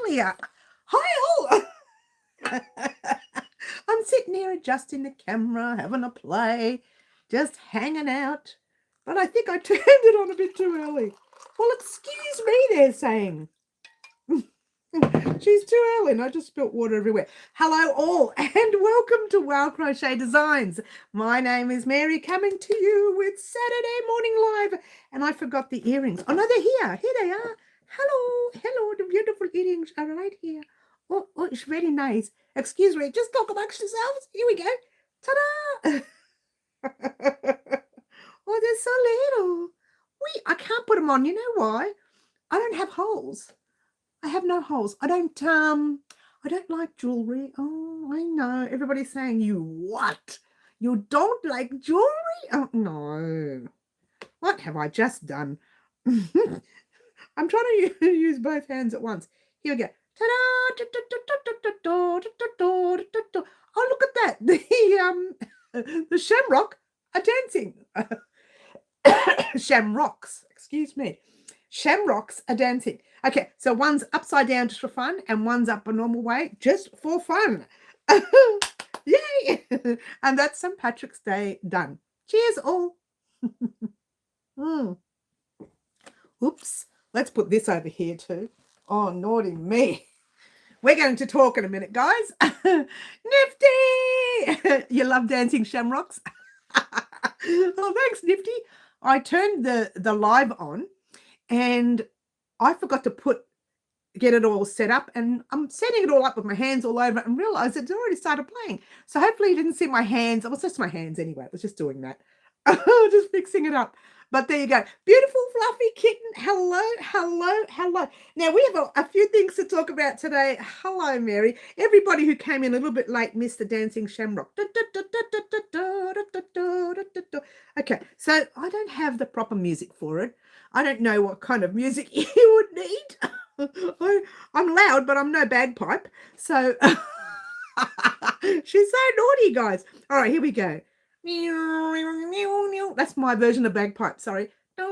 earlier. Hi all. I'm sitting here adjusting the camera, having a play, just hanging out. But I think I turned it on a bit too early. Well, excuse me, they're saying. She's too early and I just spilt water everywhere. Hello all and welcome to Wow Crochet Designs. My name is Mary coming to you with Saturday Morning Live. And I forgot the earrings. Oh no, they're here. Here they are. Hello, the beautiful earrings are right here. Oh, it's very nice. Excuse me, just talk amongst yourselves. Here we go. Ta-da! Oh, they're so little. I can't put them on. You know why? I don't have holes. I have no holes. I don't like jewelry. Oh, I know. Everybody's saying, you what? You don't like jewelry? Oh, no. What have I just done? I'm trying to use both hands at once. Here we go. Ta-da! Oh, look at that. The shamrock are dancing. Shamrocks, excuse me. Shamrocks are dancing. Okay, so one's upside down just for fun and one's up a normal way just for fun. Yay! And that's St. Patrick's Day done. Cheers all. Oops. Let's put this over here too. Oh, naughty me. We're going to talk in a minute, guys. Nifty! You love dancing shamrocks? Oh, thanks, Nifty. I turned the live on and I forgot to get it all set up, and I'm setting it all up with my hands all over it and realized it's already started playing. So hopefully you didn't see my hands. It was just my hands anyway. I was just doing that. Just fixing it up. But there you go. Beautiful, fluffy kitten. Hello. Now, we have a few things to talk about today. Hello, Mary. Everybody who came in a little bit late missed the dancing shamrock. Okay, so I don't have the proper music for it. I don't know what kind of music you would need. I'm loud, but I'm no bagpipe. So she's so naughty, guys. All right, here we go. That's my version of bagpipe, sorry. She's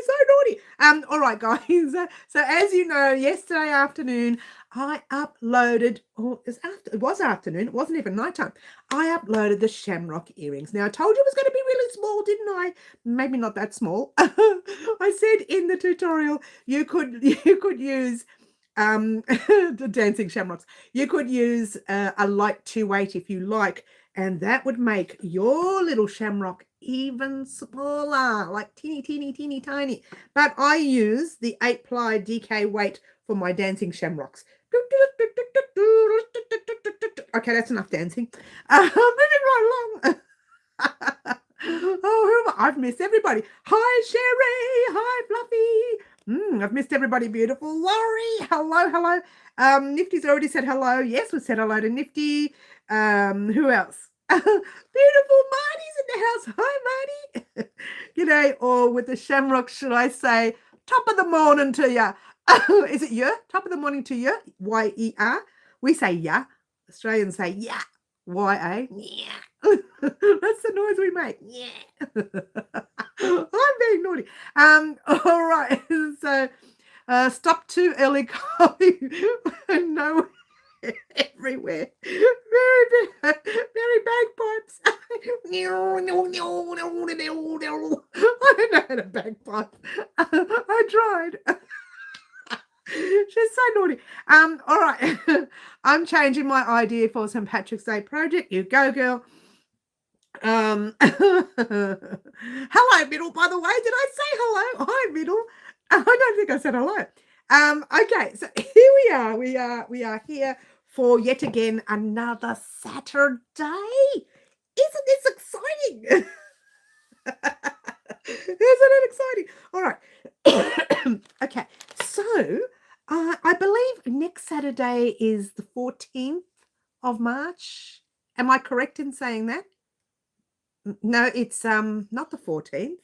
so naughty. All right, guys. So as you know, yesterday afternoon, I uploaded, it was afternoon, it wasn't even nighttime. I uploaded the Shamrock earrings. Now, I told you it was going to be really small, didn't I? Maybe not that small. I said in the tutorial, you could use the dancing shamrocks. You could use a light 2/8 if you like, and that would make your little shamrock even smaller, like teeny tiny. But I use the 8-ply DK weight for my dancing shamrocks. Okay, that's enough dancing. Moving right along. Oh, I've missed everybody. Hi, Sherry. Hi, Fluffy. I've missed everybody. Beautiful. Laurie. Hello. Nifty's already said hello. Yes, we said hello to Nifty. Who else? Beautiful Marty's in the house. Hi, Marty. G'day, or with the shamrock, should I say, top of the morning to ya? Is it ya? Top of the morning to ya? Y-E-R. We say ya. Australians say yeah. Y-A. Yeah. That's the noise we make. Yeah. I'm being naughty. All right. So stop too early coffee. No, everywhere. Very bagpipes. I don't know how to bagpipe. I tried. She's so naughty. All right. I'm changing my idea for St. Patrick's Day project. You go, girl. Hello, Middle, by the way. Did I say hello? Hi, Middle. I don't think I said hello. Okay, so here we are. We are here for yet again another Saturday. Isn't this exciting? Isn't it exciting? All right. Okay, so I believe next Saturday is the 14th of March. Am I correct in saying that? No, it's not the 14th.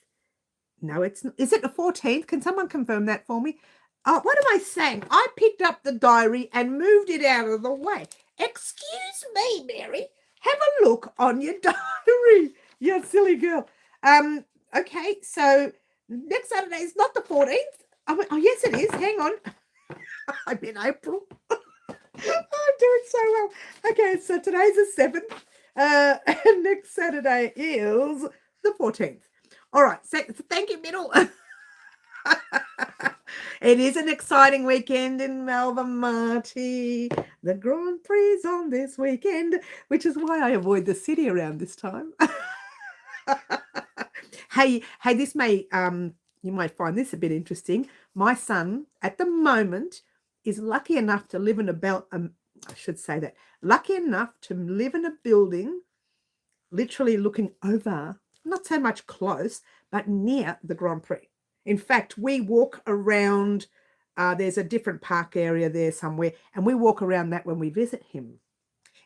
No, it's not. Is it the 14th? Can someone confirm that for me? Oh, what am I saying? I picked up the diary and moved it out of the way. Excuse me, Mary. Have a look on your diary. You silly girl. Okay, so next Saturday is not the 14th. Oh, yes, it is. Hang on. I'm in April. I'm doing so well. Okay, so today's the 7th. And next Saturday is the 14th. All right, so thank you, Middle. It is an exciting weekend in Melbourne, Marty. The Grand Prix on this weekend, which is why I avoid the city around this time. Hey, this may you might find this a bit interesting. My son, at the moment, is lucky enough to live in I should say that, lucky enough to live in a building, literally looking over, not so much close, but near the Grand Prix. In fact, we walk around, there's a different park area there somewhere, and we walk around that when we visit him.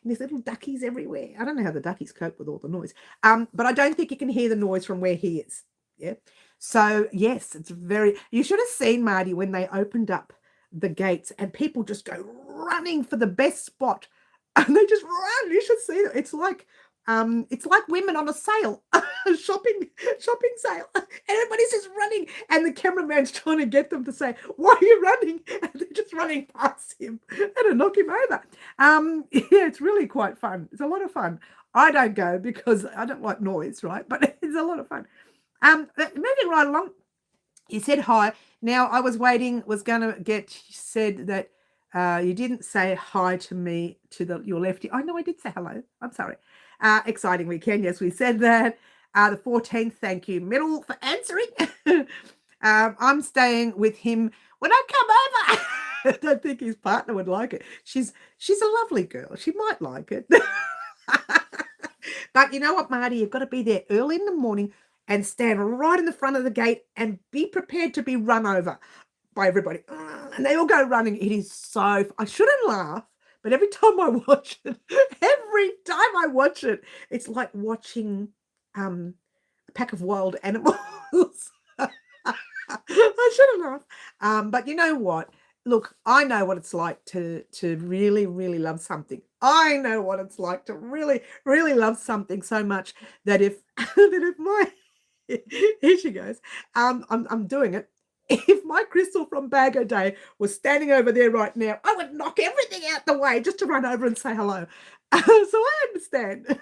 And there's little duckies everywhere. I don't know how the duckies cope with all the noise. But I don't think you can hear the noise from where he is. Yeah. So, yes, it's you should have seen, Marty, when they opened up the gates and people just go running for the best spot. And they just run. You should see it. It's like women on a sale, shopping sale. And everybody's just running, and the cameraman's trying to get them to say, "Why are you running?" And they're just running past him and to knock him over. Yeah, it's really quite fun. It's a lot of fun. I don't go because I don't like noise, right? But it's a lot of fun. Moving right along, you said hi. Now I was waiting, said that you didn't say hi to me to your lefty. Oh no, I did say hello. I'm sorry. Exciting weekend. Yes, we said that. The 14th, thank you, Middle, for answering. I'm staying with him when I come over. I don't think his partner would like it. She's a lovely girl. She might like it. But you know what, Marty? You've got to be there early in the morning and stand right in the front of the gate and be prepared to be run over by everybody. And they all go running. It is so... I shouldn't laugh, but every time I watch it, it's like watching a pack of wild animals. I shouldn't laugh. But you know what? Look, I know what it's like to really, really love something. I know what it's like to really, really love something so much that if my here she goes. I'm doing it. If my Crystal from Bag O' Day was standing over there right now, I would knock everything out the way just to run over and say hello. So I understand.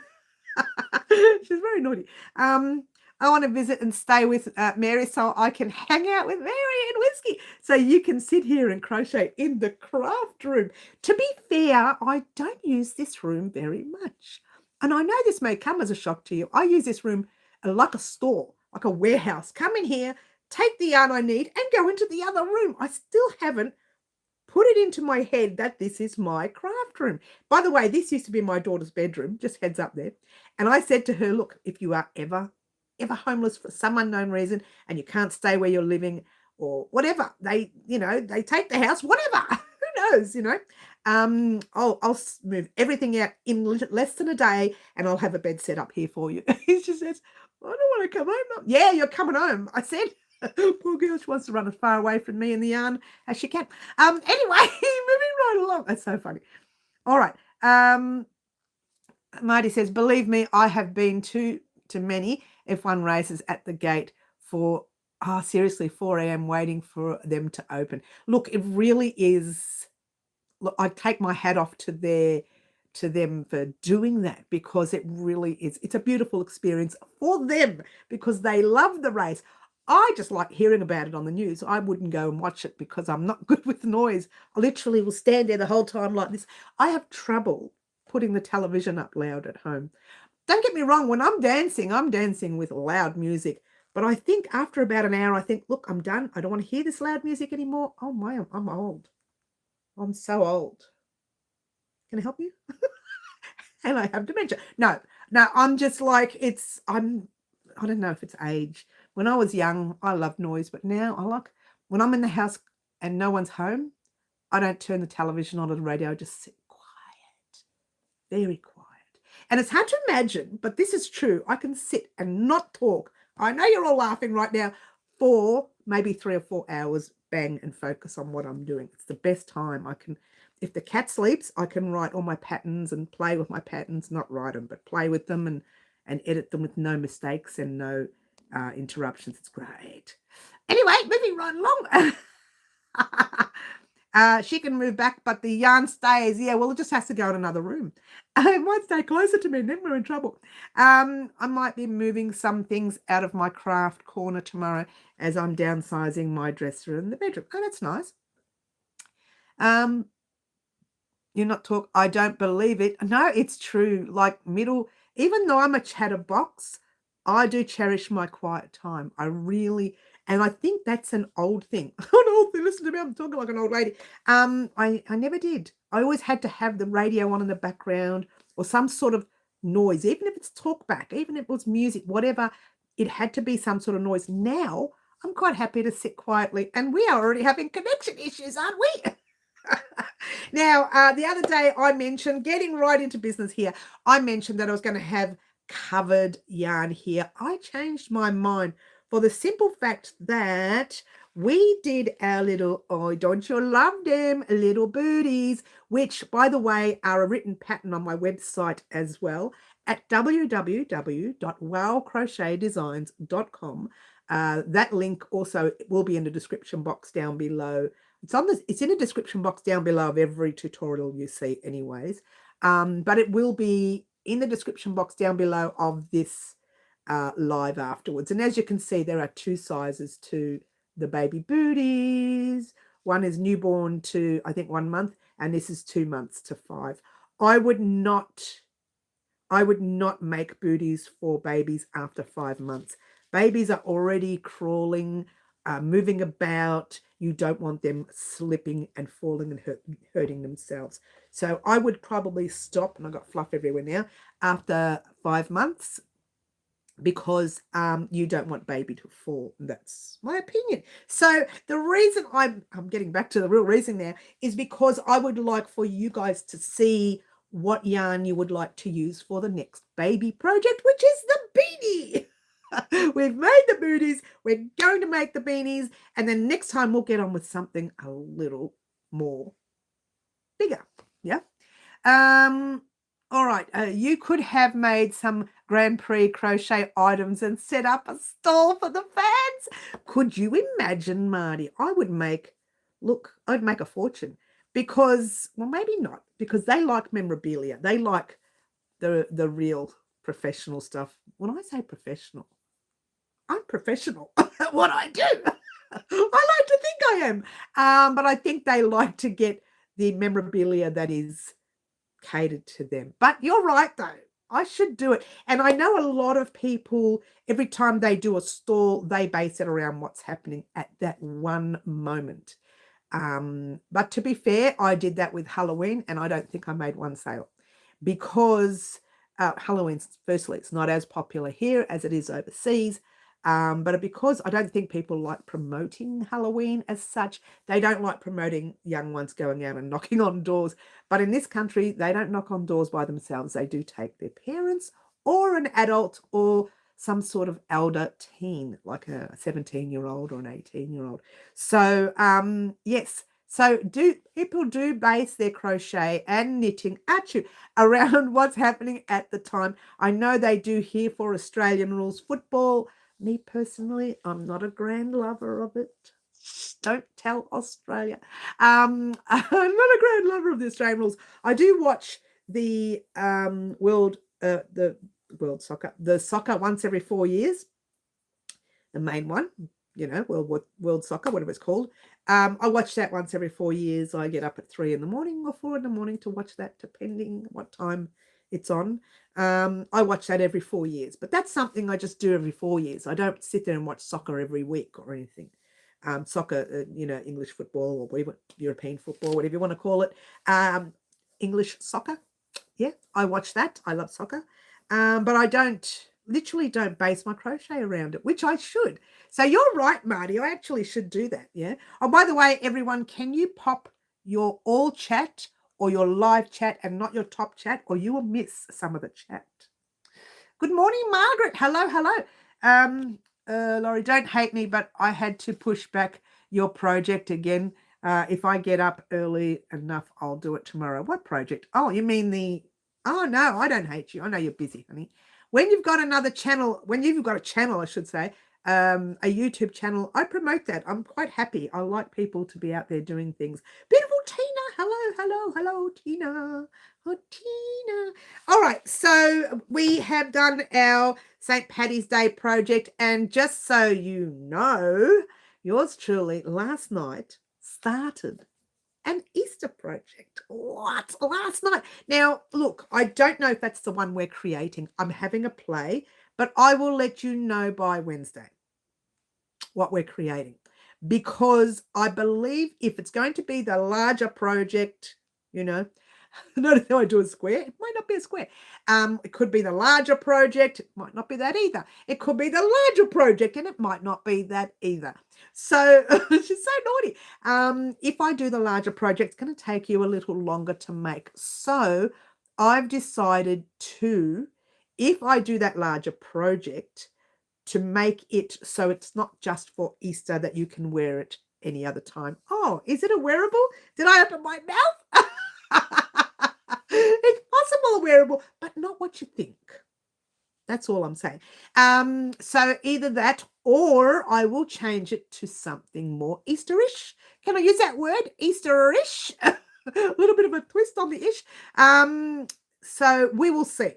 She's very naughty. I want to visit and stay with Mary so I can hang out with Mary and Whiskey. So you can sit here and crochet in the craft room. To be fair, I don't use this room very much. And I know this may come as a shock to you. I use this room like a store, like a warehouse. Come in here, take the yarn I need, and go into the other room. I still haven't put it into my head that this is my craft room. By the way, this used to be my daughter's bedroom, just heads up there. And I said to her, look, if you are ever homeless for some unknown reason and you can't stay where you're living or whatever, they take the house, whatever. Who knows, I'll move everything out in less than a day and I'll have a bed set up here for you. He just says, I don't want to come home. Mum. Yeah, you're coming home. I said, poor girl, she wants to run as far away from me in the yarn as she can. Anyway, moving right along. That's so funny. All right. Marty says, believe me, I have been to many F1 races at the gate for, seriously, 4 a.m. waiting for them to open. Look, it really is. Look, I take my hat off to them for doing that because it really is. It's a beautiful experience for them because they love the race. I just like hearing about it on the news. I wouldn't go and watch it because I'm not good with noise. I literally will stand there the whole time like this. I have trouble putting the television up loud at home. Don't get me wrong, when I'm dancing with loud music. But I think after about an hour, I think, look, I'm done. I don't want to hear this loud music anymore. Oh my, I'm old. I'm so old. Can I help you? And I have dementia. No, I'm just like, I don't know if it's age. When I was young, I loved noise, but now when I'm in the house and no one's home, I don't turn the television on or the radio. I just sit quiet, very quiet. And it's hard to imagine, but this is true. I can sit and not talk. I know you're all laughing right now for maybe 3 or 4 hours, bang, and focus on what I'm doing. It's the best time. If the cat sleeps, I can write all my patterns and play with my patterns, not write them, but play with them and edit them with no mistakes and no interruptions. It's great. Anyway, moving right along. She can move back, but the yarn stays. Yeah, well, it just has to go in another room. It might stay closer to me, and then we're in trouble. I might be moving some things out of my craft corner tomorrow as I'm downsizing my dresser in the bedroom. Oh, that's nice. You're not talk. I don't believe it. No, it's true. Like even though I'm a chatterbox, I do cherish my quiet time. I really, and I think that's an old thing. An old thing. Listen to me. I'm talking like an old lady. I never did. I always had to have the radio on in the background or some sort of noise, even if it's talk back, even if it was music, whatever. It had to be some sort of noise. Now I'm quite happy to sit quietly, and we are already having connection issues, aren't we? Now, the other day I mentioned, getting right into business here, I mentioned that I was going to have covered yarn here. I changed my mind for the simple fact that we did our little, oh, don't you love them, little booties, which, by the way, are a written pattern on my website as well at www.wowcrochetdesigns.com. That link also will be in the description box down below. It's in the description box down below of every tutorial you see anyways. But it will be in the description box down below of this live afterwards. And as you can see, there are two sizes to the baby booties. One is newborn to, I think, 1 month, and this is 2 months to 5. I would not make booties for babies after 5 months. Babies are already crawling, moving about. You don't want them slipping and falling and hurting themselves. So I would probably stop, and I've got fluff everywhere now, after 5 months, because you don't want baby to fall. That's my opinion. So the reason I'm getting back to the real reason there is because I would like for you guys to see what yarn you would like to use for the next baby project, which is the beanie. We've made the booties, we're going to make the beanies, and then next time we'll get on with something a little more bigger. Yeah. All right, you could have made some Grand Prix crochet items and set up a stall for the fans. Could you imagine, Marty? I'd make a fortune because, well, maybe not, because they like memorabilia. They like the real professional stuff. When I say professional, I'm professional at what I do. I like to think I am. But I think they like to get the memorabilia that is catered to them. But you're right, though. I should do it. And I know a lot of people, every time they do a stall, they base it around what's happening at that one moment. But to be fair, I did that with Halloween, and I don't think I made one sale because Halloween, firstly, it's not as popular here as it is overseas. But because I don't think people like promoting Halloween as such, they don't like promoting young ones going out and knocking on doors. But in this country, they don't knock on doors by themselves. They do take their parents or an adult or some sort of elder teen, like a 17-year-old or an 18-year-old. So, yes. So people do base their crochet and knitting around what's happening at the time. I know they do here for Australian rules football. Me personally, I'm not a grand lover of it. Don't tell Australia. I'm not a grand lover of the Australian rules. I do watch the world soccer, the soccer once every 4 years. The main one, world soccer, whatever it's called. I watch that once every 4 years. I get up at 3 in the morning or 4 in the morning to watch that, depending what time it's on. I watch that every 4 years, but that's something I just do every 4 years. I don't sit there and watch soccer every week or anything. Soccer, English football or whatever, European football, whatever you want to call it. English soccer. Yeah, I watch that. I love soccer. But I literally don't base my crochet around it, which I should. So you're right, Marty. I actually should do that. Yeah. Oh, by the way, everyone, can you pop your all chat or your live chat and not your top chat, or you will miss some of the chat. Good morning, Margaret. Hello. Laurie, don't hate me, but I had to push back your project again. If I get up early enough, I'll do it tomorrow. What project? Oh, you mean oh, no, I don't hate you. I know you're busy, honey. When you've got a channel, I should say, a YouTube channel, I promote that. I'm quite happy. I like people to be out there doing things. Beautiful Tina. Hello, hello, hello, Tina. Oh, Tina. All right. So we have done our St. Paddy's Day project. And just so you know, yours truly last night started an Easter project. What? Last night. Now, look, I don't know if that's the one we're creating. I'm having a play, but I will let you know by Wednesday what we're creating, because I believe if it's going to be the larger project, you know, notice how I do a square. It might not be a square. It could be the larger project. It might not be that either. It could be the larger project, and it might not be that either. So she's so naughty. If I do the larger project, it's going to take you a little longer to make. So I've decided to, if I do that larger project, to make it so it's not just for Easter, that you can wear it any other time. Oh, is it a wearable? Did I open my mouth? It's possible a wearable, but not what you think. That's all I'm saying. So either that, or I will change it to something more Easterish. Can I use that word? Easterish? A little bit of a twist on the ish. So we will see.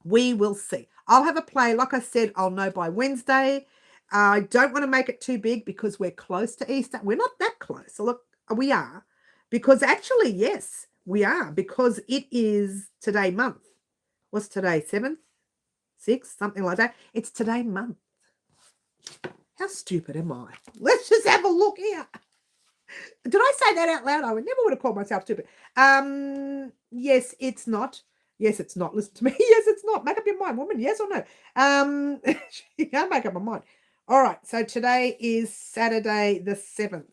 We will see. I'll have a play. Like I said, I'll know by Wednesday. I don't want to make it too big because we're close to Easter. We're not that close. So look, we are. Because actually, yes, we are. Because it is today month. What's today? 7th? 6th? Something like that. It's today month. How stupid am I? Let's just have a look here. Did I say that out loud? I never would have called myself stupid. Yes, it's not. Yes, it's not. Listen to me. Yes, it's not. Make up your mind, woman. Yes or no? You can't make up my mind. All right. So today is Saturday the 7th.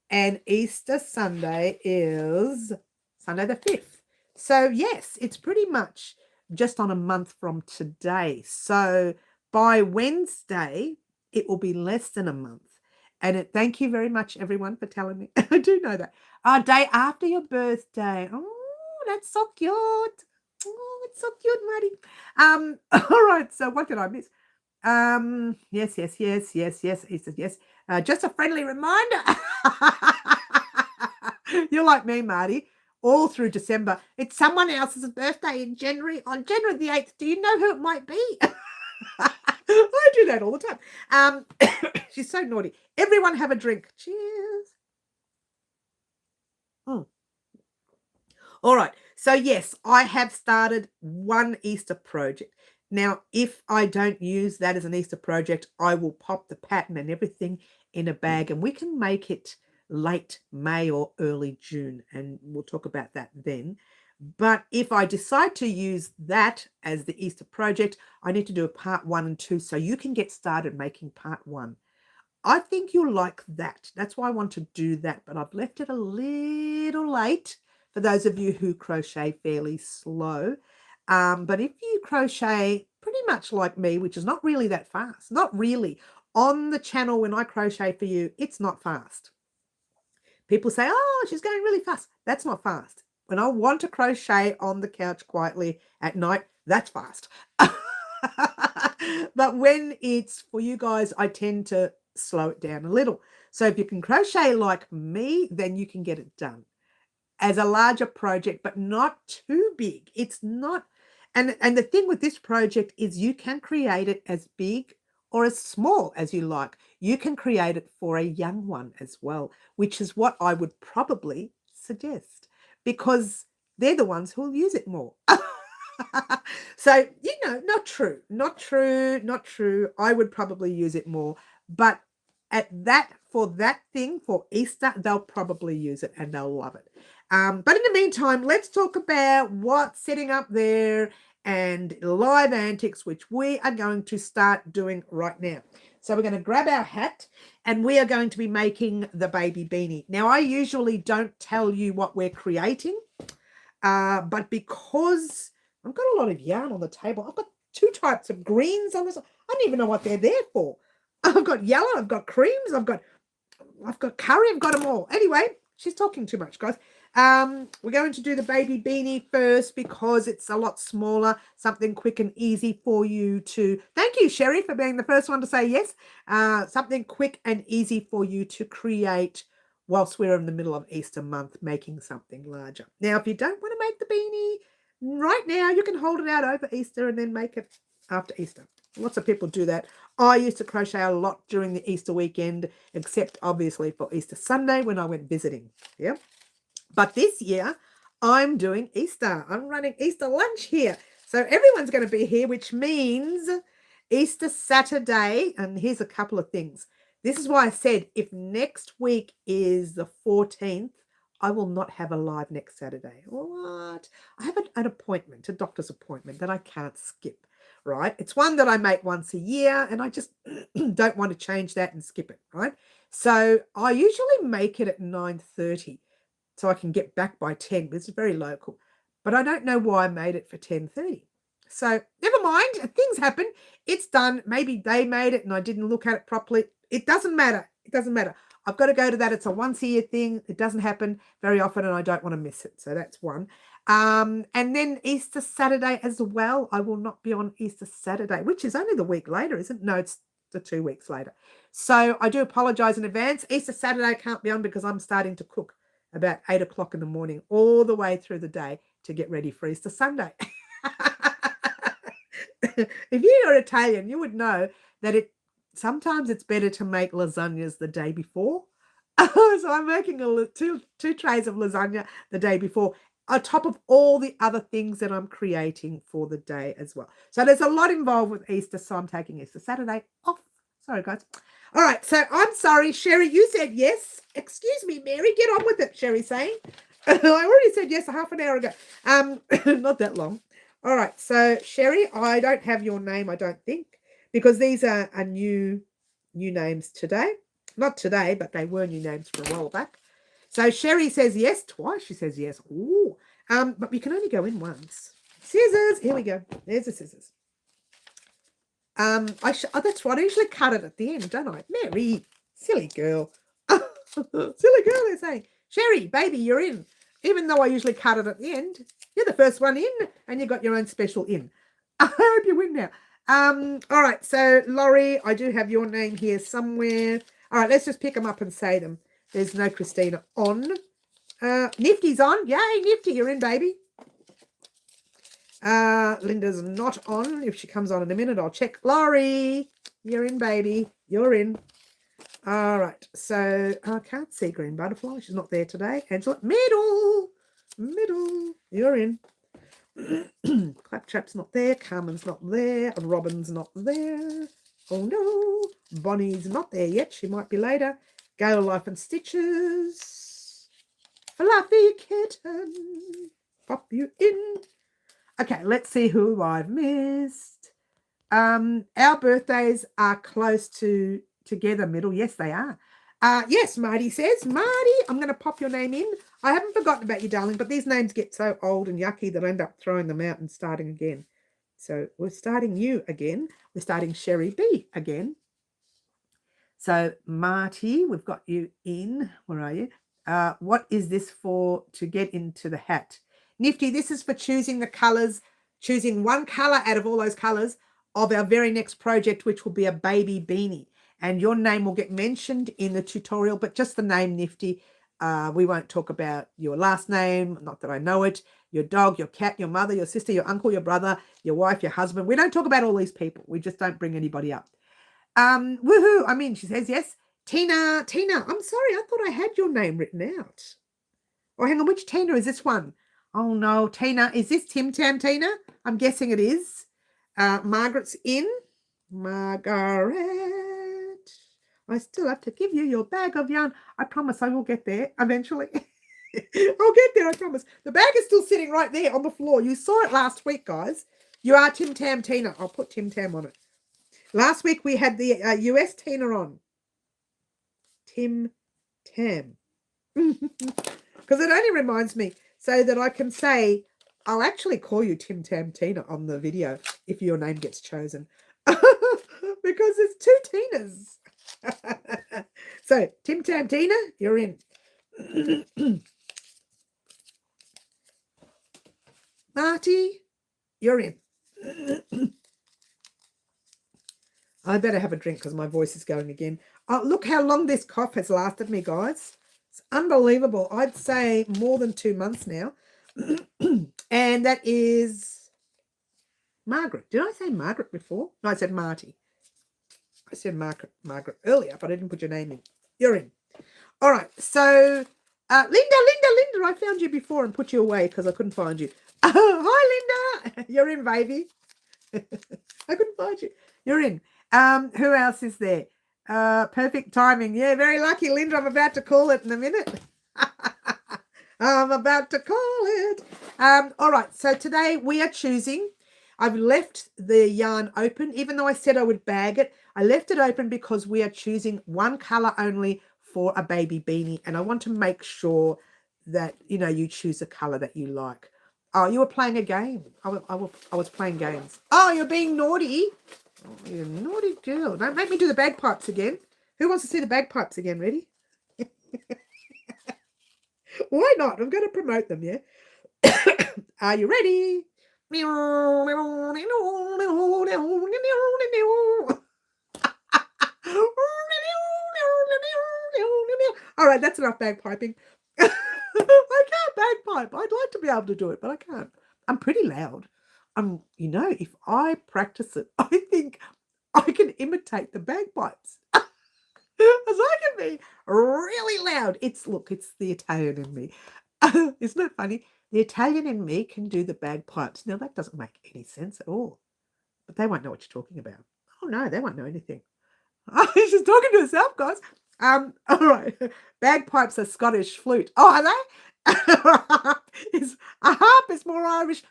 And Easter Sunday is Sunday the 5th. So, yes, it's pretty much just on a month from today. So by Wednesday, it will be less than a month. And thank you very much, everyone, for telling me. I do know that. Day after your birthday. Oh, that's so cute. Oh, it's so cute, Maddie. All right. So what did I miss? Yes. He says yes. Just a friendly reminder. You're like me, Marty. All through December. It's someone else's birthday in January. On January the 8th. Do you know who it might be? I do that all the time. She's so naughty. Everyone have a drink. Cheers. All right. So, yes, I have started one Easter project. Now, if I don't use that as an Easter project, I will pop the pattern and everything in a bag, and we can make it late May or early June, and we'll talk about that then. But if I decide to use that as the Easter project, I need to do a part 1 and 2 so you can get started making part 1. I think you'll like that. That's why I want to do that, but I've left it a little late for those of you who crochet fairly slow. But if you crochet pretty much like me, which is not really that fast, not really. On the channel when I crochet for you, it's not fast. People say, oh, she's going really fast. That's not fast. When I want to crochet on the couch quietly at night, that's fast. But when it's for you guys, I tend to slow it down a little. So if you can crochet like me, then you can get it done as a larger project, but not too big. It's not. And the thing with this project is you can create it as big or as small as you like. You can create it for a young one as well, which is what I would probably suggest, because they're the ones who will use it more. So, not true. I would probably use it more, but for that thing, for Easter, they'll probably use it and they'll love it. But in the meantime, let's talk about what's sitting up there and live antics, which we are going to start doing right now. So we're going to grab our hat and we are going to be making the baby beanie. Now, I usually don't tell you what we're creating, but because I've got a lot of yarn on the table, I've got 2 types of greens on this. I don't even know what they're there for. I've got yellow, I've got creams, I've got curry, I've got them all. Anyway, she's talking too much, guys. We're going to do the baby beanie first because it's a lot smaller, something quick and easy for you to, thank you, Sherry, for being the first one to say yes. Something quick and easy for you to create whilst we're in the middle of Easter month, making something larger. Now, if you don't want to make the beanie right now, you can hold it out over Easter and then make it after Easter. Lots of people do that. I used to crochet a lot during the Easter weekend, except obviously for Easter Sunday when I went visiting. Yeah. But this year, I'm doing Easter. I'm running Easter lunch here. So everyone's going to be here, which means Easter Saturday. And here's a couple of things. This is why I said if next week is the 14th, I will not have a live next Saturday. What? I have an appointment, a doctor's appointment that I can't skip, right? It's one that I make once a year, and I just don't want to change that and skip it, right? So I usually make it at 9:30 so I can get back by 10. This is very local. But I don't know why I made it for 10:30. So never mind. Things happen. It's done. Maybe they made it and I didn't look at it properly. It doesn't matter. It doesn't matter. I've got to go to that. It's a once-a-year thing. It doesn't happen very often and I don't want to miss it. So that's one. And then Easter Saturday as well. I will not be on Easter Saturday, which is only the week later, isn't it? No, it's the 2 weeks later. So I do apologize in advance. Easter Saturday can't be on because I'm starting to cook about 8 o'clock in the morning all the way through the day to get ready for Easter Sunday. If you are Italian, you would know that sometimes it's better to make lasagnas the day before. So I'm making two trays of lasagna the day before, on top of all the other things that I'm creating for the day as well. So there's a lot involved with Easter, so I'm taking Easter Saturday off. Sorry, guys. All right, so I'm sorry, Sherry, you said yes. Excuse me, Mary, get on with it, Sherry's saying. I already said yes a half an hour ago. Not that long. All right, so Sherry, I don't have your name, I don't think, because these are new names today. Not today, but they were new names for a while back. So Sherry says yes twice. She says yes. Ooh, but we can only go in once. Scissors. Here we go. There's the scissors. That's right. I usually cut it at the end, don't I? Mary, silly girl. Silly girl, they're saying. Sherry, baby, you're in. Even though I usually cut it at the end, you're the first one in, and you got your own special in. I hope you win now. All right. So Laurie, I do have your name here somewhere. All right. Let's just pick them up and say them. There's no Christina on. Nifty's on. Yay, Nifty, you're in, baby. Linda's not on. If she comes on in a minute, I'll check. Laurie, you're in, baby. You're in. All right. So I can't see Green Butterfly. She's not there today. Angela, middle. You're in. Claptrap's not there. Carmen's not there. Robin's not there. Oh, no. Bonnie's not there yet. She might be later. Gale Life and Stitches. Fluffy Kitten. Pop you in. Okay, let's see who I've missed. Our birthdays are close together, middle. Yes, they are. Yes, Marty says. Marty, I'm going to pop your name in. I haven't forgotten about you, darling, but these names get so old and yucky that I end up throwing them out and starting again. So we're starting you again. We're starting Sherry B again. So Marty, we've got you in. Where are you? What is this for to get into the hat? Nifty, this is for choosing the colours, choosing one colour out of all those colours of our very next project, which will be a baby beanie. And your name will get mentioned in the tutorial, but just the name, Nifty. We won't talk about your last name, not that I know it, your dog, your cat, your mother, your sister, your uncle, your brother, your wife, your husband. We don't talk about all these people. We just don't bring anybody up. Woohoo, I mean, she says yes. Tina, I'm sorry, I thought I had your name written out. Oh, hang on, which Tina is this one? Oh, no, Tina, is this Tim Tam Tina? I'm guessing it is. Margaret's in. Margaret, I still have to give you your bag of yarn. I promise I will get there eventually. I'll get there, I promise. The bag is still sitting right there on the floor. You saw it last week, guys. You are Tim Tam Tina. I'll put Tim Tam on it. Last week we had the US Tina on. Tim Tam. Because it only reminds me so that I can say, I'll actually call you Tim Tam Tina on the video if your name gets chosen. Because there's two Tinas. So, Tim Tam Tina, you're in. Marty, you're in. I better have a drink because my voice is going again. Oh, look how long this cough has lasted me, guys. It's unbelievable. I'd say more than 2 months now. And that is Margaret. Did I say Margaret before? No, I said Marty. I said Margaret earlier, but I didn't put your name in. You're in. All right. So, Linda, I found you before and put you away because I couldn't find you. Hi, Linda. You're in, baby. I couldn't find you. You're in. Who else is there? Perfect timing. Yeah, very lucky, Linda. I'm about to call it in a minute. I'm about to call it. All right. So today we are choosing. I've left the yarn open, even though I said I would bag it. I left it open because we are choosing one color only for a baby beanie, and I want to make sure that you choose a color that you like. Oh, you were playing a game. I was playing games. Oh, you're being naughty. Oh, you naughty girl. Don't make me do the bagpipes again. Who wants to see the bagpipes again? Ready? Why not? I'm going to promote them, yeah? Are you ready? All right, that's enough bagpiping. I can't bagpipe. I'd like to be able to do it, but I can't. I'm pretty loud. If I practice it, I think I can imitate the bagpipes. As I can be really loud. It's the Italian in me. Isn't it funny? The Italian in me can do the bagpipes. Now, that doesn't make any sense at all. But they won't know what you're talking about. Oh, no, they won't know anything. She's talking to herself, guys. All right. Bagpipes are Scottish flute. Oh, are they? A harp is more Irish.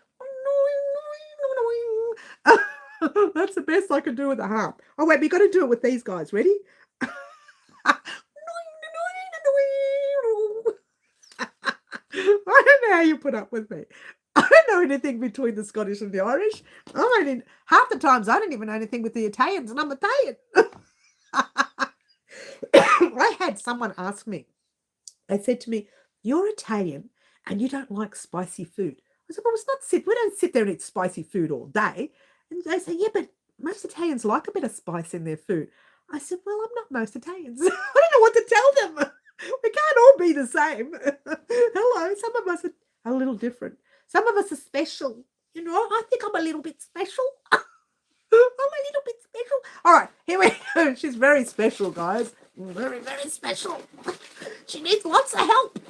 That's the best I can do with a harp. Oh, wait, we got to do it with these guys. Ready? I don't know how you put up with me. I don't know anything between the Scottish and the Irish. Half the times I don't even know anything with the Italians, and I'm Italian. I had someone ask me, they said to me, "You're Italian and you don't like spicy food." I said, "Well, we don't sit there and eat spicy food all day." And they say, "Yeah, but most Italians like a bit of spice in their food." I said, "Well, I'm not most Italians." I don't know what to tell them. We can't all be the same. Hello, some of us are a little different. Some of us are special. I think I'm a little bit special. I'm a little bit special. All right, here we go. She's very special, guys. Very, very special. She needs lots of help.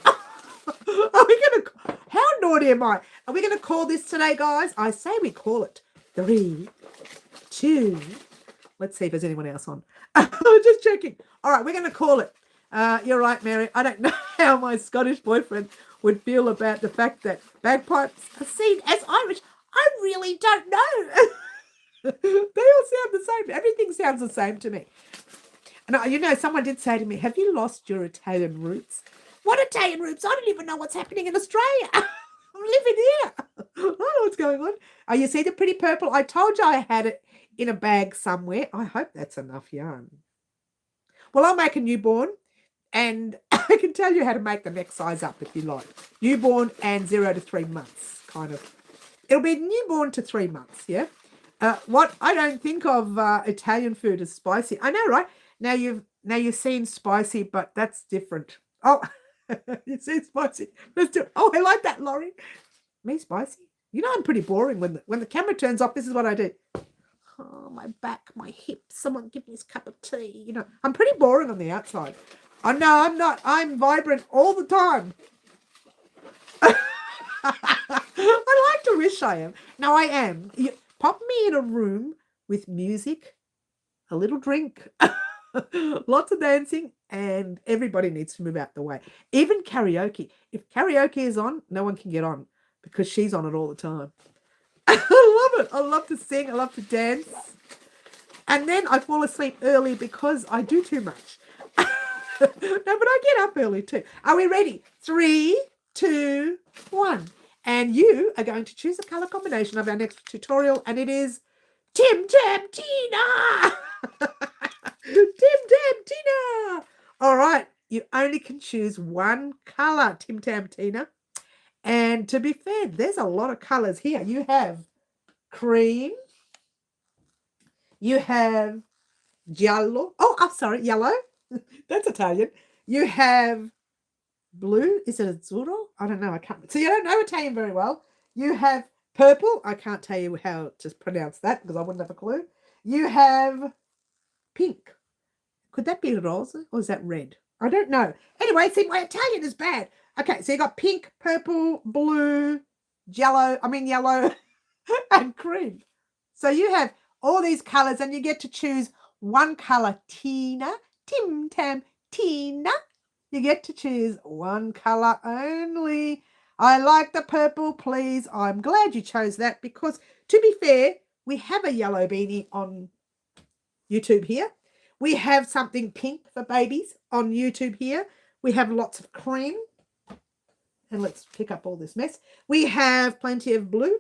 How naughty am I? Are we going to call this today, guys? I say we call it 3, 2. Let's see if there's anyone else on. Just checking. All right, we're going to call it. You're right, Mary. I don't know how my Scottish boyfriend would feel about the fact that bagpipes are seen as Irish. I really don't know. They all sound the same. Everything sounds the same to me. And someone did say to me, "Have you lost your Italian roots?" What Italian roots? I don't even know what's happening in Australia. I'm living here. I don't know what's going on. Oh, you see the pretty purple? I told you I had it in a bag somewhere. I hope that's enough yarn. Well, I'll make a newborn, and I can tell you how to make the next size up if you like. Newborn and 0 to 3 months, kind of. It'll be newborn to 3 months, yeah? What I don't think of Italian food as spicy. I know, right? Now you've seen spicy, but that's different. Oh, you see spicy. Let's do it. Oh, I like that, Laurie. Me spicy? I'm pretty boring when the camera turns off. This is what I do. Oh, my back, my hips. Someone give me this cup of tea. I'm pretty boring on the outside. Oh, no, I'm not. I'm vibrant all the time. I like to wish I am. No, I am. Pop me in a room with music, a little drink, lots of dancing, and everybody needs to move out the way. Even karaoke. If karaoke is on, no one can get on because she's on it all the time. I love it. I love to sing. I love to dance. And then I fall asleep early because I do too much. No, but I get up early too. Are we ready? 3, 2, 1. And you are going to choose a colour combination of our next tutorial, and it is Tim Tam Tina. Tim Tam Tina. All right. you only can choose one color, Tim Tam Tina. And to be fair, there's a lot of colors here. You have cream. You have giallo. Oh, I'm sorry, yellow. That's Italian. You have blue. Is it azzurro? I don't know. I can't. So you don't know Italian very well. You have purple. I can't tell you how to pronounce that because I wouldn't have a clue. You have pink. Could that be rosa or is that red? I don't know. Anyway, see, my Italian is bad. Okay, so you got pink, purple, blue, yellow, and cream. So you have all these colors and you get to choose one color. Tina, Tim Tam, Tina. You get to choose one color only. I like the purple, please. I'm glad you chose that because, to be fair, we have a yellow beanie on YouTube here. We have something pink for babies on YouTube here. We have lots of cream. And let's pick up all this mess. We have plenty of blue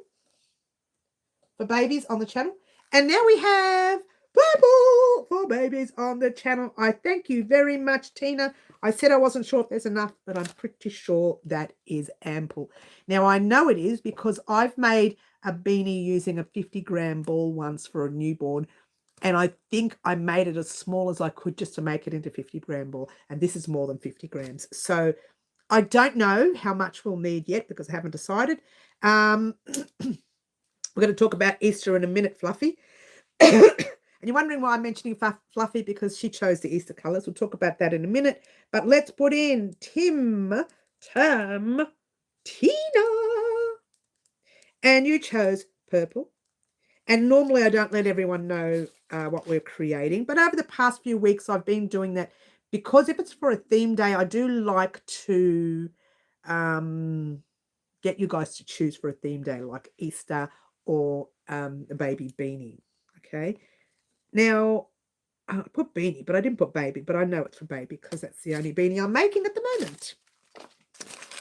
for babies on the channel. And now we have purple for babies on the channel. I thank you very much, Tina. I said I wasn't sure if there's enough, but I'm pretty sure that is ample. Now, I know it is because I've made a beanie using a 50-gram ball once for a newborn. And I think I made it as small as I could just to make it into 50-gram ball. And this is more than 50 grams. So I don't know how much we'll need yet because I haven't decided. We're going to talk about Easter in a minute, Fluffy. And you're wondering why I'm mentioning Fluffy because she chose the Easter colours. We'll talk about that in a minute. But let's put in Tim Tam Tina. And you chose purple. And normally I don't let everyone know what we're creating. But over the past few weeks, I've been doing that because if it's for a theme day, I do like to get you guys to choose for a theme day like Easter or a baby beanie. Okay. Now, I put beanie, but I didn't put baby. But I know it's for baby because that's the only beanie I'm making at the moment.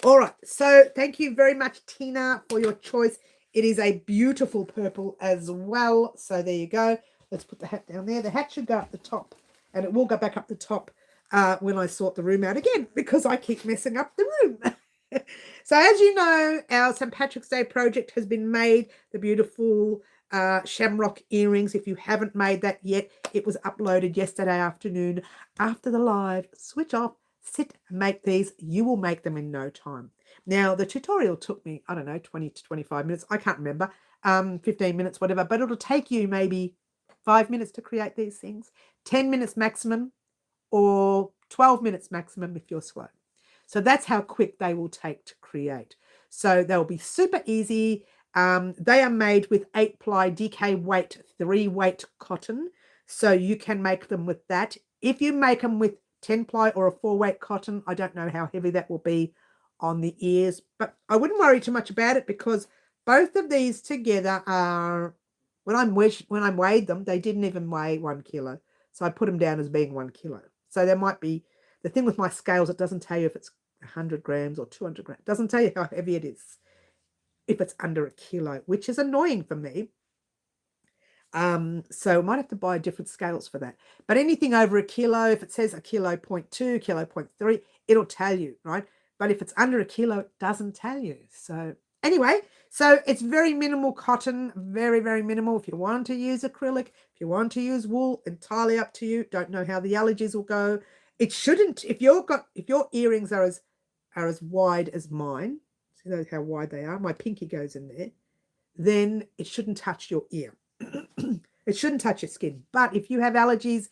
All right. So thank you very much, Tina, for your choice. It is a beautiful purple as well. So there you go. Let's put the hat down there. The hat should go up the top. And it will go back up the top when I sort the room out again. Because I keep messing up the room. So as you know, our St. Patrick's Day project has been made. The beautiful Shamrock Earrings. If you haven't made that yet, it was uploaded yesterday afternoon. After the live, switch off, sit and make these. You will make them in no time. Now, the tutorial took me, I don't know, 20 to 25 minutes. I can't remember, 15 minutes, whatever. But it'll take you maybe 5 minutes to create these things, 10 minutes maximum, or 12 minutes maximum if you're slow. So that's how quick they will take to create. So they'll be super easy. They are made with 8-ply DK weight, 3-weight cotton. So you can make them with that. If you make them with 10-ply or a 4-weight cotton, I don't know how heavy that will be on the ears, but I wouldn't worry too much about it because both of these together are, when I weighed them, they didn't even weigh 1 kilo. So I put them down as being 1 kilo. So there might be, the thing with my scales, it doesn't tell you if it's 100 grams or 200 grams. It doesn't tell you how heavy it is if it's under a kilo, which is annoying for me. So I might have to buy different scales for that. But anything over a kilo, if it says a kilo 0.2, kilo 0.3, it'll tell you, right? But if it's under a kilo, it doesn't tell you. So anyway, so it's very minimal cotton, very, very minimal. If you want to use acrylic, if you want to use wool, entirely up to you. Don't know how the allergies will go. It shouldn't, if your earrings are as wide as mine, see how wide they are, my pinky goes in there, then it shouldn't touch your ear. It shouldn't touch your skin. But if you have allergies,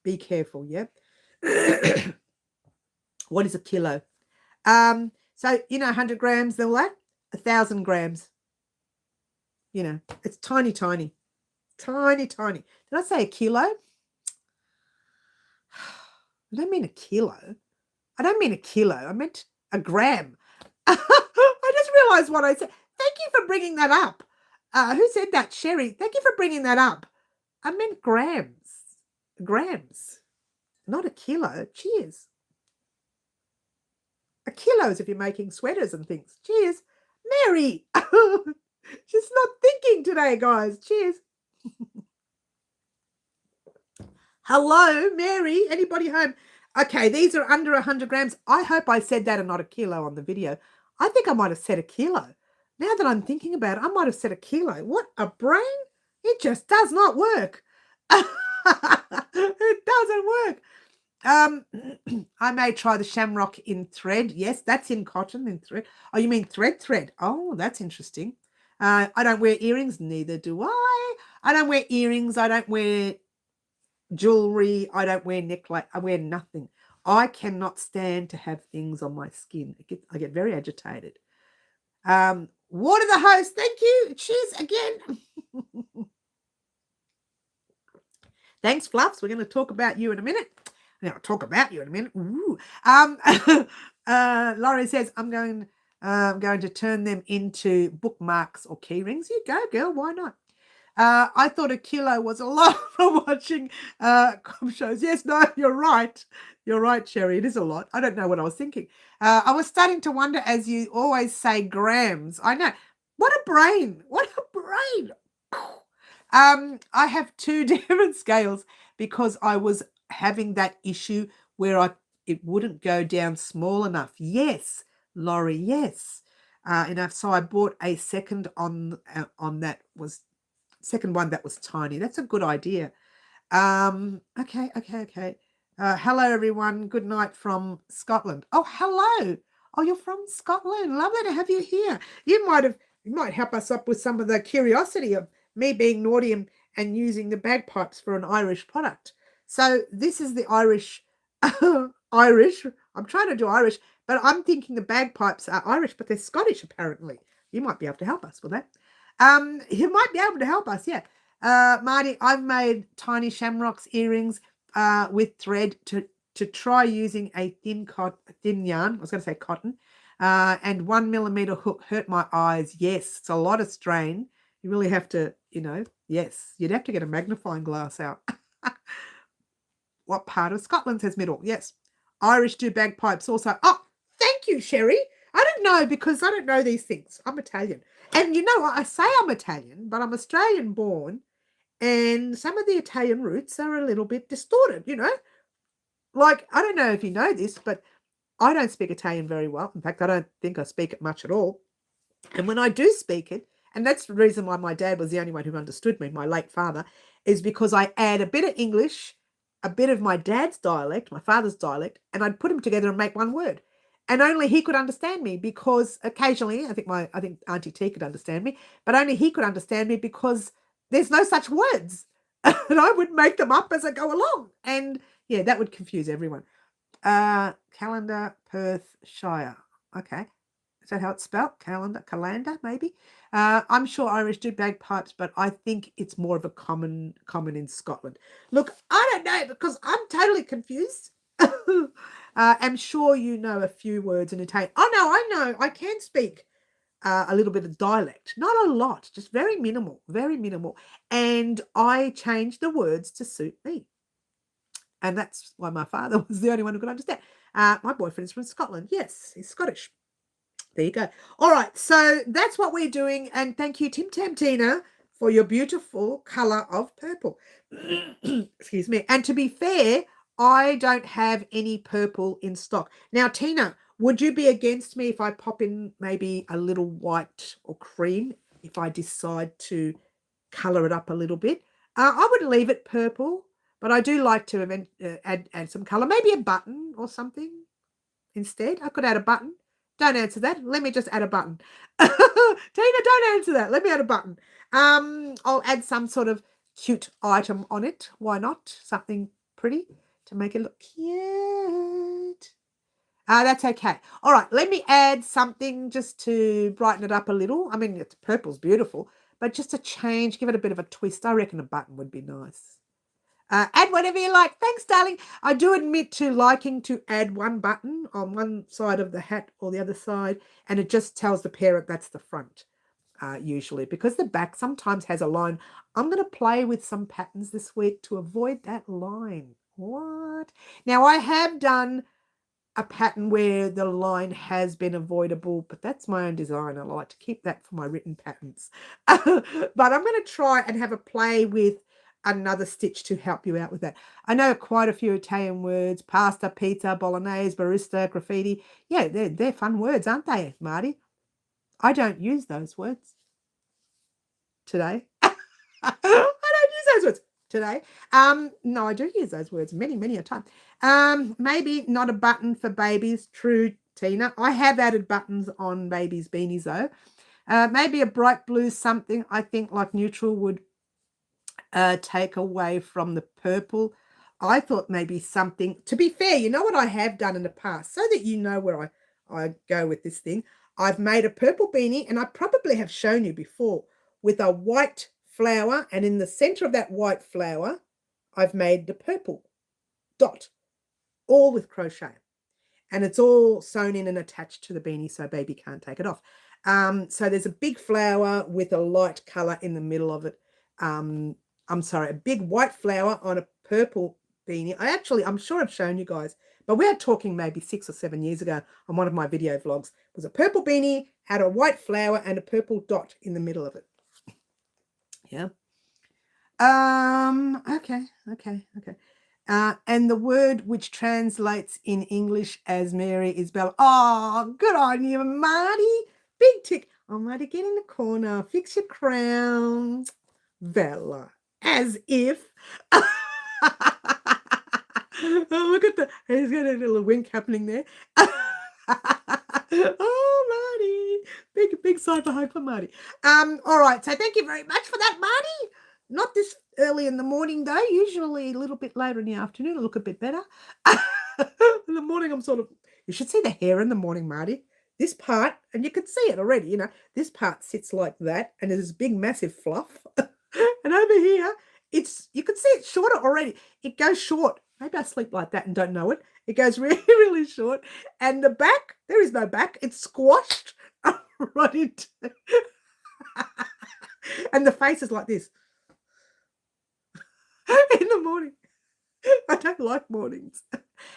be careful, yeah? What is a kilo? So, 100 grams, they're like 1,000 grams. It's tiny, tiny. Tiny, tiny. Did I say a kilo? I don't mean a kilo. I don't mean a kilo. I meant a gram. I just realized what I said. Thank you for bringing that up. Who said that? Sherry. Thank you for bringing that up. I meant grams. Grams. Not a kilo. Cheers. A kilo is if you're making sweaters and things. Cheers. Mary. She's not thinking today, guys. Cheers. Hello, Mary. Anybody home? Okay, these are under 100 grams. I hope I said that and not a kilo on the video. I think I might have said a kilo. Now that I'm thinking about it, I might have said a kilo. What a brain. It just does not work. It doesn't work. I may try the shamrock in thread. Yes, that's in cotton, in thread. Oh, you mean thread? Oh, that's interesting. I don't wear earrings, neither do I. I don't wear earrings. I don't wear jewelry. I don't wear necklace. I wear nothing. I cannot stand to have things on my skin. I get very agitated. Water the host. Thank you. Cheers again. Thanks, Fluffs. We're going to talk about you in a minute. Now, talk about you in a minute. Ooh. Laurie says, I'm going to turn them into bookmarks or key rings. You go, girl. Why not? I thought a kilo was a lot for watching comp shows. Yes, no, you're right. You're right, Sherry. It is a lot. I don't know what I was thinking. I was starting to wonder, as you always say, grams. I know. What a brain. What a brain. I have 2 different scales because I was having that issue where it wouldn't go down small enough. Yes, Laurie, yes. Enough. So I bought a second on that was second one that was tiny. That's a good idea. Okay. Hello, everyone. Good night from Scotland. Oh, hello. Oh, you're from Scotland. Lovely to have you here. You might help us up with some of the curiosity of me being naughty and using the bagpipes for an Irish product. So this is the Irish. Irish. I'm trying to do Irish, but I'm thinking the bagpipes are Irish, but they're Scottish apparently. You might be able to help us with that. You might be able to help us, yeah. Marty, I've made tiny shamrocks earrings with thread to try using a thin yarn. I was going to say cotton, and 1 millimeter hook hurt my eyes. Yes, it's a lot of strain. You really have to, yes, you'd have to get a magnifying glass out. What part of Scotland, says Middle? Yes. Irish do bagpipes also. Oh, thank you, Sherry. I don't know because I don't know these things. I'm Italian. And you know what? I say I'm Italian, but I'm Australian born. And some of the Italian roots are a little bit distorted, Like, I don't know if you know this, but I don't speak Italian very well. In fact, I don't think I speak it much at all. And when I do speak it, and that's the reason why my dad was the only one who understood me, my late father, is because I add a bit of English, a bit of my dad's dialect, my father's dialect, and I'd put them together and make one word. And only he could understand me because occasionally, I think Auntie T could understand me, but only he could understand me because there's no such words. And I would make them up as I go along. And yeah, that would confuse everyone. Calendar, Perth, Shire. Okay. Is that how it's spelled? Calander, maybe? I'm sure Irish do bagpipes, but I think it's more of a common in Scotland. Look, I don't know because I'm totally confused. I'm sure you know a few words in Italian. Oh, no, I know. I can speak a little bit of dialect. Not a lot, just very minimal, very minimal. And I changed the words to suit me. And that's why my father was the only one who could understand. My boyfriend is from Scotland. Yes, he's Scottish. There you go. All right, so that's what we're doing. And thank you, Tim Tam Tina, for your beautiful colour of purple. Excuse me. And to be fair, I don't have any purple in stock. Now, Tina, would you be against me if I pop in maybe a little white or cream if I decide to colour it up a little bit? I would leave it purple, but I do like to add some colour. Maybe a button or something instead. I could add a button. Don't answer that. Let me just add a button. Tina, don't answer that. Let me add a button. I'll add some sort of cute item on it. Why not? Something pretty to make it look cute. That's okay. All right, let me add something just to brighten it up a little. I mean, purple's beautiful, but just to change, give it a bit of a twist. I reckon a button would be nice. Add whatever you like. Thanks, darling. I do admit to liking to add one button on one side of the hat or the other side, and it just tells the parent that's the front, usually, because the back sometimes has a line. I'm going to play with some patterns this week to avoid that line. What? Now, I have done a pattern where the line has been avoidable, but that's my own design. I like to keep that for my written patterns. But I'm going to try and have a play with another stitch to help you out with that. I know quite a few Italian words: pasta, pizza, bolognese, barista, graffiti. Yeah, they're fun words, aren't they, Marty? I don't use those words today. I don't use those words today. No, I do use those words many a time. Maybe not a button for babies. True, Tina. I have added buttons on babies' beanies though. Maybe a bright blue something. I think like neutral would take away from the purple. I thought maybe something, to be fair, you know what I have done in the past, so that you know where I go with this thing. I've made a purple beanie, and I probably have shown you before, with a white flower, and in the center of that white flower, I've made the purple dot, all with crochet. And it's all sewn in and attached to the beanie so baby can't take it off. So there's a big flower with a light color in the middle of it. I'm sorry, a big white flower on a purple beanie. I'm sure I've shown you guys, but we're talking maybe 6 or 7 years ago on one of my video vlogs. It was a purple beanie, had a white flower and a purple dot in the middle of it. Yeah. Okay. And the word which translates in English as Mary is Bella. Oh, good on you, Marty. Big tick. Oh, Marty, get in the corner. Fix your crown. Bella. As if. Oh, look at he's got a little wink happening there. Oh, Marty. Big sigh for hope for Marty. All right. So thank you very much for that, Marty. Not this early in the morning, though. Usually a little bit later in the afternoon. I look a bit better. In the morning, I'm you should see the hair in the morning, Marty. This part, and you can see it already, you know, this part sits like that, and there's this big, massive fluff. And over here, you can see it's shorter already. It goes short. Maybe I sleep like that and don't know it. It goes really, really short. And the back, there is no back. It's squashed right into and the face is like this. In the morning. I don't like mornings.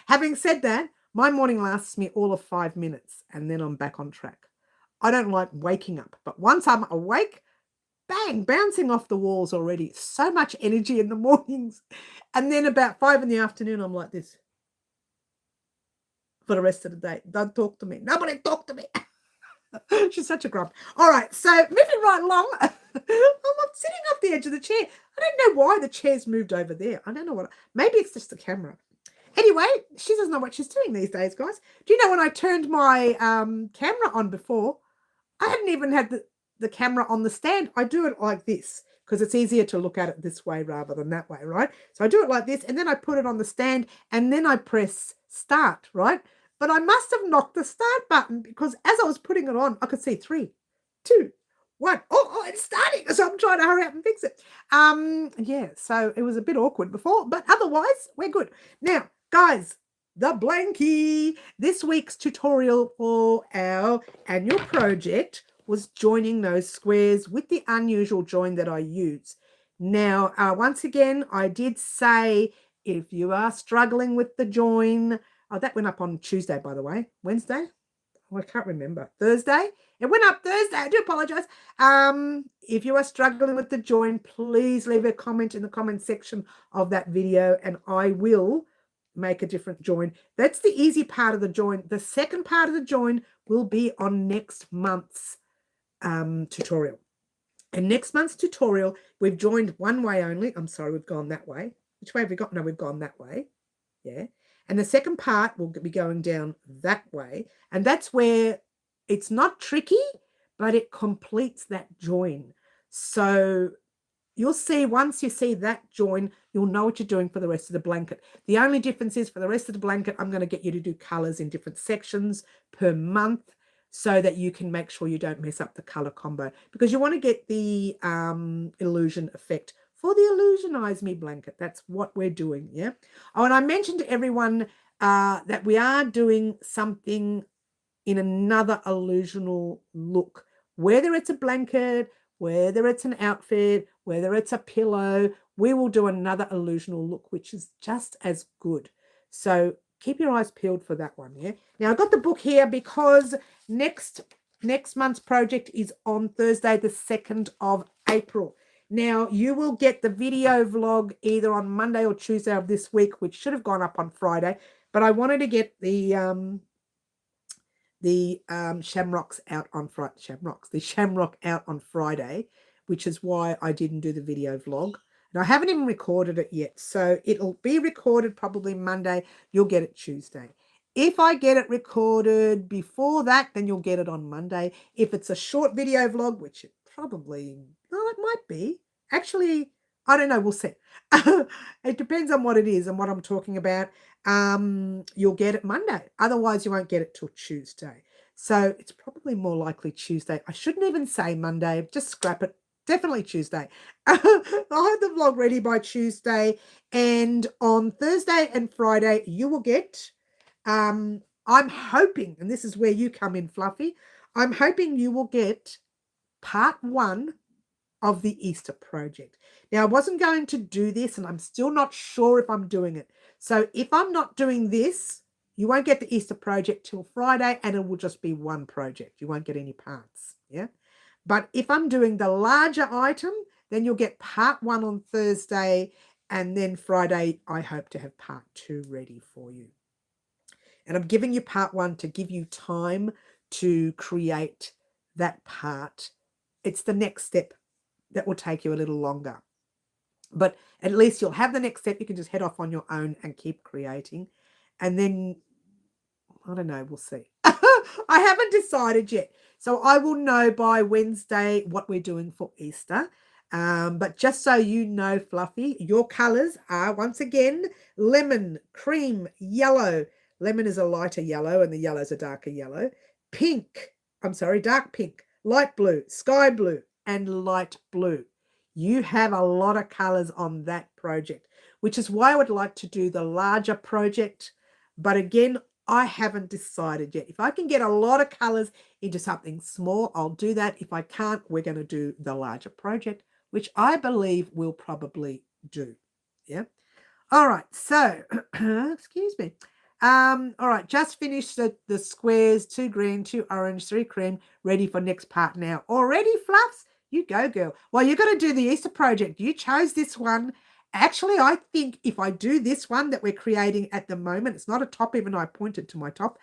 Having said that, my morning lasts me all of 5 minutes and then I'm back on track. I don't like waking up, but once I'm awake, bang, bouncing off the walls already. So much energy in the mornings. And then about 5 in the afternoon, I'm like this. For the rest of the day. Don't talk to me. Nobody talk to me. She's such a grump. All right, so moving right along. I'm sitting off the edge of the chair. I don't know why the chair's moved over there. I don't know what. Maybe it's just the camera. Anyway, she doesn't know what she's doing these days, guys. Do you know when I turned my camera on before, I hadn't even had the camera on the stand. I do it like this because it's easier to look at it this way rather than that way, right? So I do it like this, and then I put it on the stand, and then I press start, right? But I must have knocked the start button because as I was putting it on, I could see 3, 2, 1. Oh, it's starting. So I'm trying to hurry up and fix it. Yeah, so it was a bit awkward before, but otherwise we're good. Now, guys, the blankie. This week's tutorial for our annual project was joining those squares with the unusual join that I use. Now, once again, I did say if you are struggling with the join, oh, that went up on Tuesday, by the way. Wednesday? Oh, I can't remember. Thursday? It went up Thursday. I do apologize. If you are struggling with the join, please leave a comment in the comment section of that video, and I will make a different join. That's the easy part of the join. The second part of the join will be on next month's tutorial. And next month's tutorial, we've joined one way only. I'm sorry, we've gone that way. Which way have we got? No, we've gone that way. Yeah. And the second part will be going down that way. And that's where it's not tricky, but it completes that join. So you'll see, once you see that join, you'll know what you're doing for the rest of the blanket. The only difference is for the rest of the blanket, I'm going to get you to do colors in different sections per month so that you can make sure you don't mess up the color combo, because you want to get the illusion effect for the Illusionize Me blanket. That's what we're doing, yeah? Oh, and I mentioned to everyone that we are doing something in another illusional look, whether it's a blanket, whether it's an outfit, whether it's a pillow, we will do another illusional look, which is just as good. So keep your eyes peeled for that one, yeah? Now, I've got the book here because next month's project is on Thursday, the 2nd of April. Now, you will get the video vlog either on Monday or Tuesday of this week, which should have gone up on Friday. But I wanted to get the shamrocks out on Friday. The shamrock out on Friday, which is why I didn't do the video vlog. And I haven't even recorded it yet. So it'll be recorded probably Monday. You'll get it Tuesday. If I get it recorded before that, then you'll get it on Monday. If it's a short video vlog, which it probably, well, it might be. Actually, I don't know. We'll see. It depends on what it is and what I'm talking about. You'll get it Monday. Otherwise, you won't get it till Tuesday. So it's probably more likely Tuesday. I shouldn't even say Monday. Just scrap it. Definitely Tuesday. I'll have the vlog ready by Tuesday. And on Thursday and Friday, you will get... I'm hoping, and this is where you come in, Fluffy, I'm hoping you will get part 1 of the Easter project. Now, I wasn't going to do this, and I'm still not sure if I'm doing it. So if I'm not doing this, you won't get the Easter project till Friday, and it will just be one project. You won't get any parts, yeah? But if I'm doing the larger item, then you'll get part 1 on Thursday, and then Friday, I hope to have part 2 ready for you. And I'm giving you part 1 to give you time to create that part. It's the next step that will take you a little longer. But at least you'll have the next step. You can just head off on your own and keep creating. And then, I don't know, we'll see. I haven't decided yet. So I will know by Wednesday what we're doing for Easter. But just so you know, Fluffy, your colours are, once again, lemon, cream, yellow. Lemon is a lighter yellow and the yellow is a darker yellow. Dark pink, light blue, sky blue, and light blue. You have a lot of colours on that project, which is why I would like to do the larger project. But again, I haven't decided yet. If I can get a lot of colours into something small, I'll do that. If I can't, we're going to do the larger project, which I believe we'll probably do. Yeah. All right. So, excuse me. All right, just finished the squares, 2 green, 2 orange, 3 cream, ready for next part now. Already, Fluffs? You go, girl. Well, you're going to do the Easter project. You chose this one. Actually, I think if I do this one that we're creating at the moment, it's not a top, even though I pointed to my top,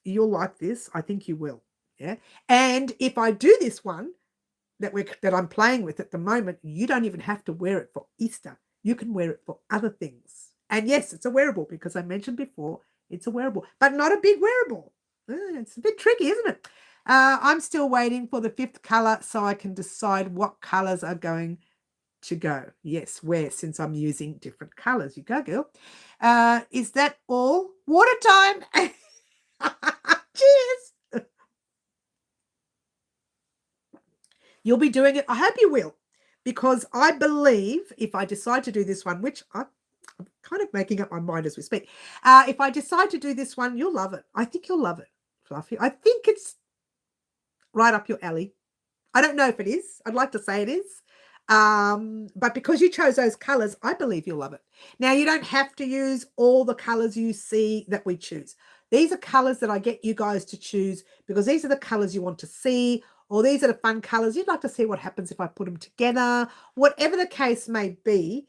you'll like this. I think you will. Yeah. And if I do this one that I'm playing with at the moment, you don't even have to wear it for Easter. You can wear it for other things. And yes, it's a wearable because I mentioned before, it's a wearable, but not a big wearable. It's a bit tricky, isn't it? I'm still waiting for the 5th color so I can decide what colors are going to go. Yes, where, since I'm using different colors. You go, girl. Is that all? Water time. Cheers. You'll be doing it. I hope you will, because I believe if I decide to do this one, which I'm kind of making up my mind as we speak. If I decide to do this one, you'll love it. I think you'll love it, Fluffy. I think it's right up your alley. I don't know if it is. I'd like to say it is. But because you chose those colours, I believe you'll love it. Now, you don't have to use all the colours you see that we choose. These are colours that I get you guys to choose because these are the colours you want to see, or these are the fun colours. You'd like to see what happens if I put them together. Whatever the case may be,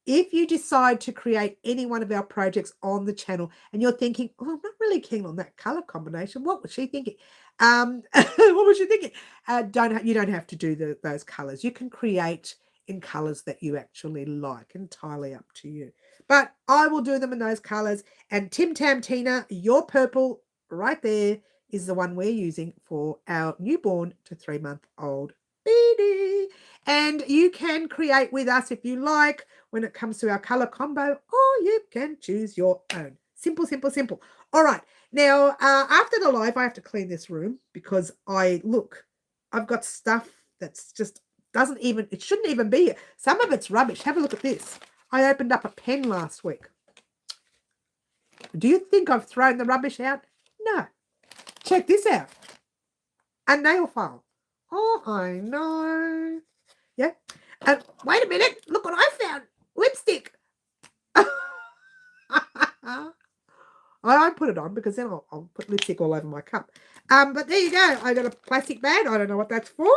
if you decide to create any one of our projects on the channel and you're thinking, oh, I'm not really keen on that colour combination, what was she thinking? What was she thinking? You don't have to do those colours. You can create in colours that you actually like, entirely up to you. But I will do them in those colours. And Tim Tam Tina, your purple right there is the one we're using for our newborn to 3-month-old beanie. And you can create with us if you like when it comes to our colour combo, or you can choose your own. Simple, simple, simple. All right. Now, after the live, I have to clean this room because I've got stuff that's just it shouldn't even be here. Some of it's rubbish. Have a look at this. I opened up a pen last week. Do you think I've thrown the rubbish out? No. Check this out. A nail file. Oh, I know. Yeah. And wait a minute. Look what I found. Lipstick. I won't put it on because then I'll put lipstick all over my cup. But there you go. I got a plastic bag. I don't know what that's for.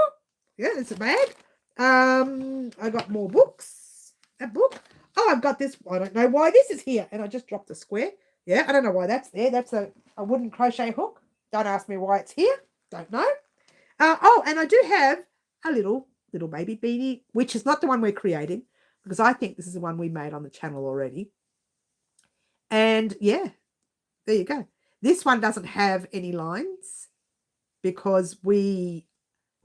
Yeah, it's a bag. I got more books. A book. Oh, I've got this. I don't know why this is here. And I just dropped a square. Yeah, I don't know why that's there. That's a wooden crochet hook. Don't ask me why it's here. Don't know. Oh, and I do have a little baby beanie, which is not the one we're creating, because I think this is the one we made on the channel already. And yeah, there you go. This one doesn't have any lines because we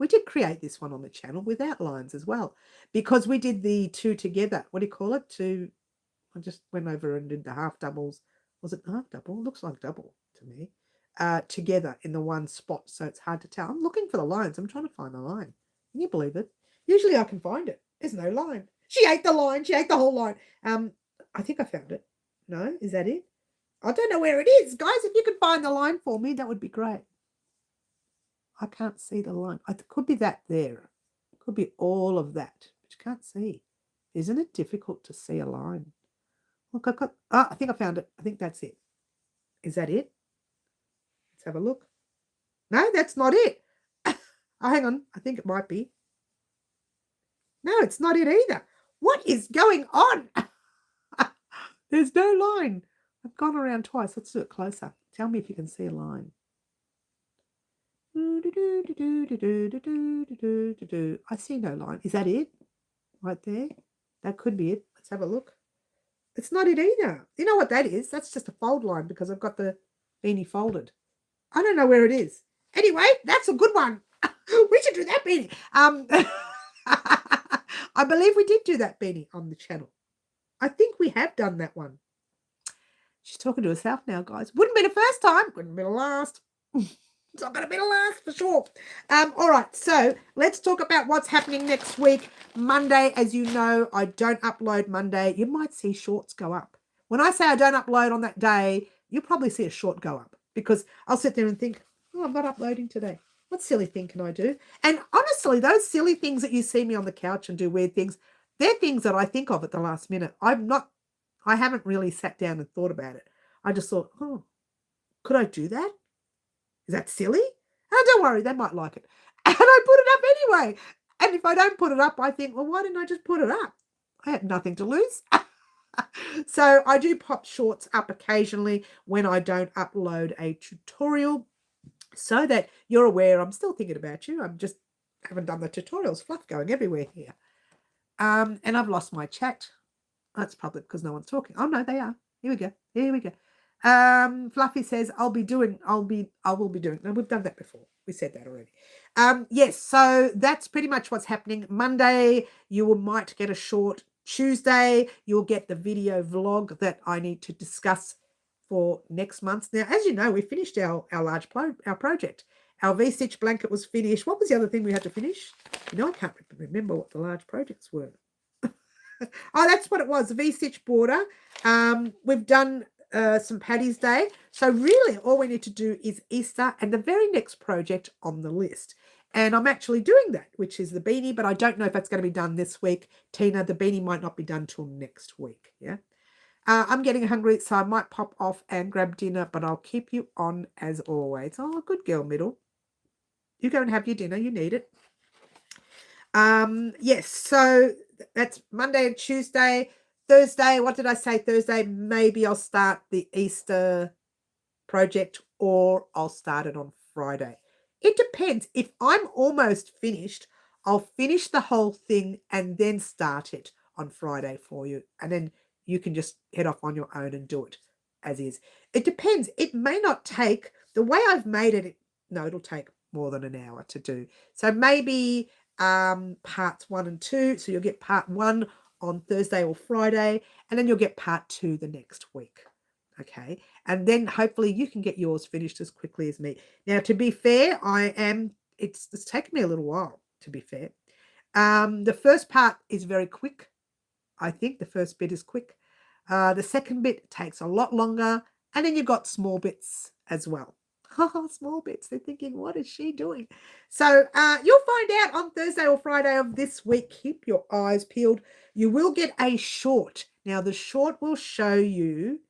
did create this one on the channel without lines as well, because we did the two together. What do you call it? I just went over and did the half doubles. Was it half double? Looks like double to me. Together in the one spot, so it's hard to tell. I'm looking for the lines. I'm trying to find the line. Can you believe it? Usually I can find it. There's no line. She ate the line. She ate the whole line. I think I found it. No, is that it? I don't know where it is, guys. If you could find the line for me, that would be great. I can't see the line. It could be that there. It could be all of that, but you can't see. Isn't it difficult to see a line? Look, I think I found it. I think that's it. Is that it? Let's have a look. No, that's not it. Oh, hang on. I think it might be. No, it's not it either. What is going on? There's no line. I've gone around twice. Let's do it closer. Tell me if you can see a line. I see no line. Is that it? Right there? That could be it. Let's have a look. It's not it either. You know what that is? That's just a fold line because I've got the beanie folded. I don't know where it is. Anyway, that's a good one. We should do that beanie. I believe we did do that beanie on the channel. I think we have done that one. She's talking to herself now, guys. Wouldn't be the first time. Wouldn't be the last. It's not going to be the last for sure. All right, so let's talk about what's happening next week. Monday, as you know, I don't upload Monday. You might see shorts go up. When I say I don't upload on that day, you'll probably see a short go up because I'll sit there and think, oh, I'm not uploading today. What silly thing can I do? And honestly, those silly things that you see me on the couch and do weird things, they're things that I think of at the last minute. I haven't really sat down and thought about it. I just thought, oh, could I do that? Is that silly? Oh, don't worry, they might like it. And I put it up anyway. And if I don't put it up, I think, well, why didn't I just put it up? I had nothing to lose. So I do pop shorts up occasionally when I don't upload a tutorial so that you're aware I'm still thinking about you. I'm just haven't done the tutorials. Fluff going everywhere here. And I've lost my chat. That's probably because no one's talking. Oh, no, they are. Here we go. Here we go. Fluffy says, I will be doing. No, we've done that before. We said that already. Yes, so that's pretty much what's happening. Monday, you might get a short. Tuesday, you'll get the video vlog that I need to discuss for next month. Now, as you know, we finished our large project. Our V-stitch blanket was finished. What was the other thing we had to finish? You know, I can't remember what the large projects were. Oh, that's what it was, the V-stitch border. We've done some Paddy's Day. So really all we need to do is Easter and the very next project on the list. And I'm actually doing that, which is the beanie, but I don't know if that's going to be done this week. Tina, the beanie might not be done till next week. Yeah. I'm getting hungry, so I might pop off and grab dinner, but I'll keep you on as always. Oh, good girl, Middle. You go and have your dinner. You need it. Yes, so that's Monday and Tuesday. Thursday, what did I say? Thursday, maybe I'll start the Easter project or I'll start it on Friday. It depends. If I'm almost finished, I'll finish the whole thing and then start it on Friday for you. And then you can just head off on your own and do it as is. It depends. It may not take, the way I've made it, it'll take more than an hour to do. So maybe parts 1 and 2. So you'll get part 1 on Thursday or Friday, and then you'll get part 2 the next week. Okay. And then hopefully you can get yours finished as quickly as me. Now, to be fair, it's taken me a little while, to be fair. The first part is very quick. I think the first bit is quick. The second bit takes a lot longer. And then you've got small bits as well. Small bits. They're thinking, what is she doing? So you'll find out on Thursday or Friday of this week. Keep your eyes peeled. You will get a short. Now, the short will show you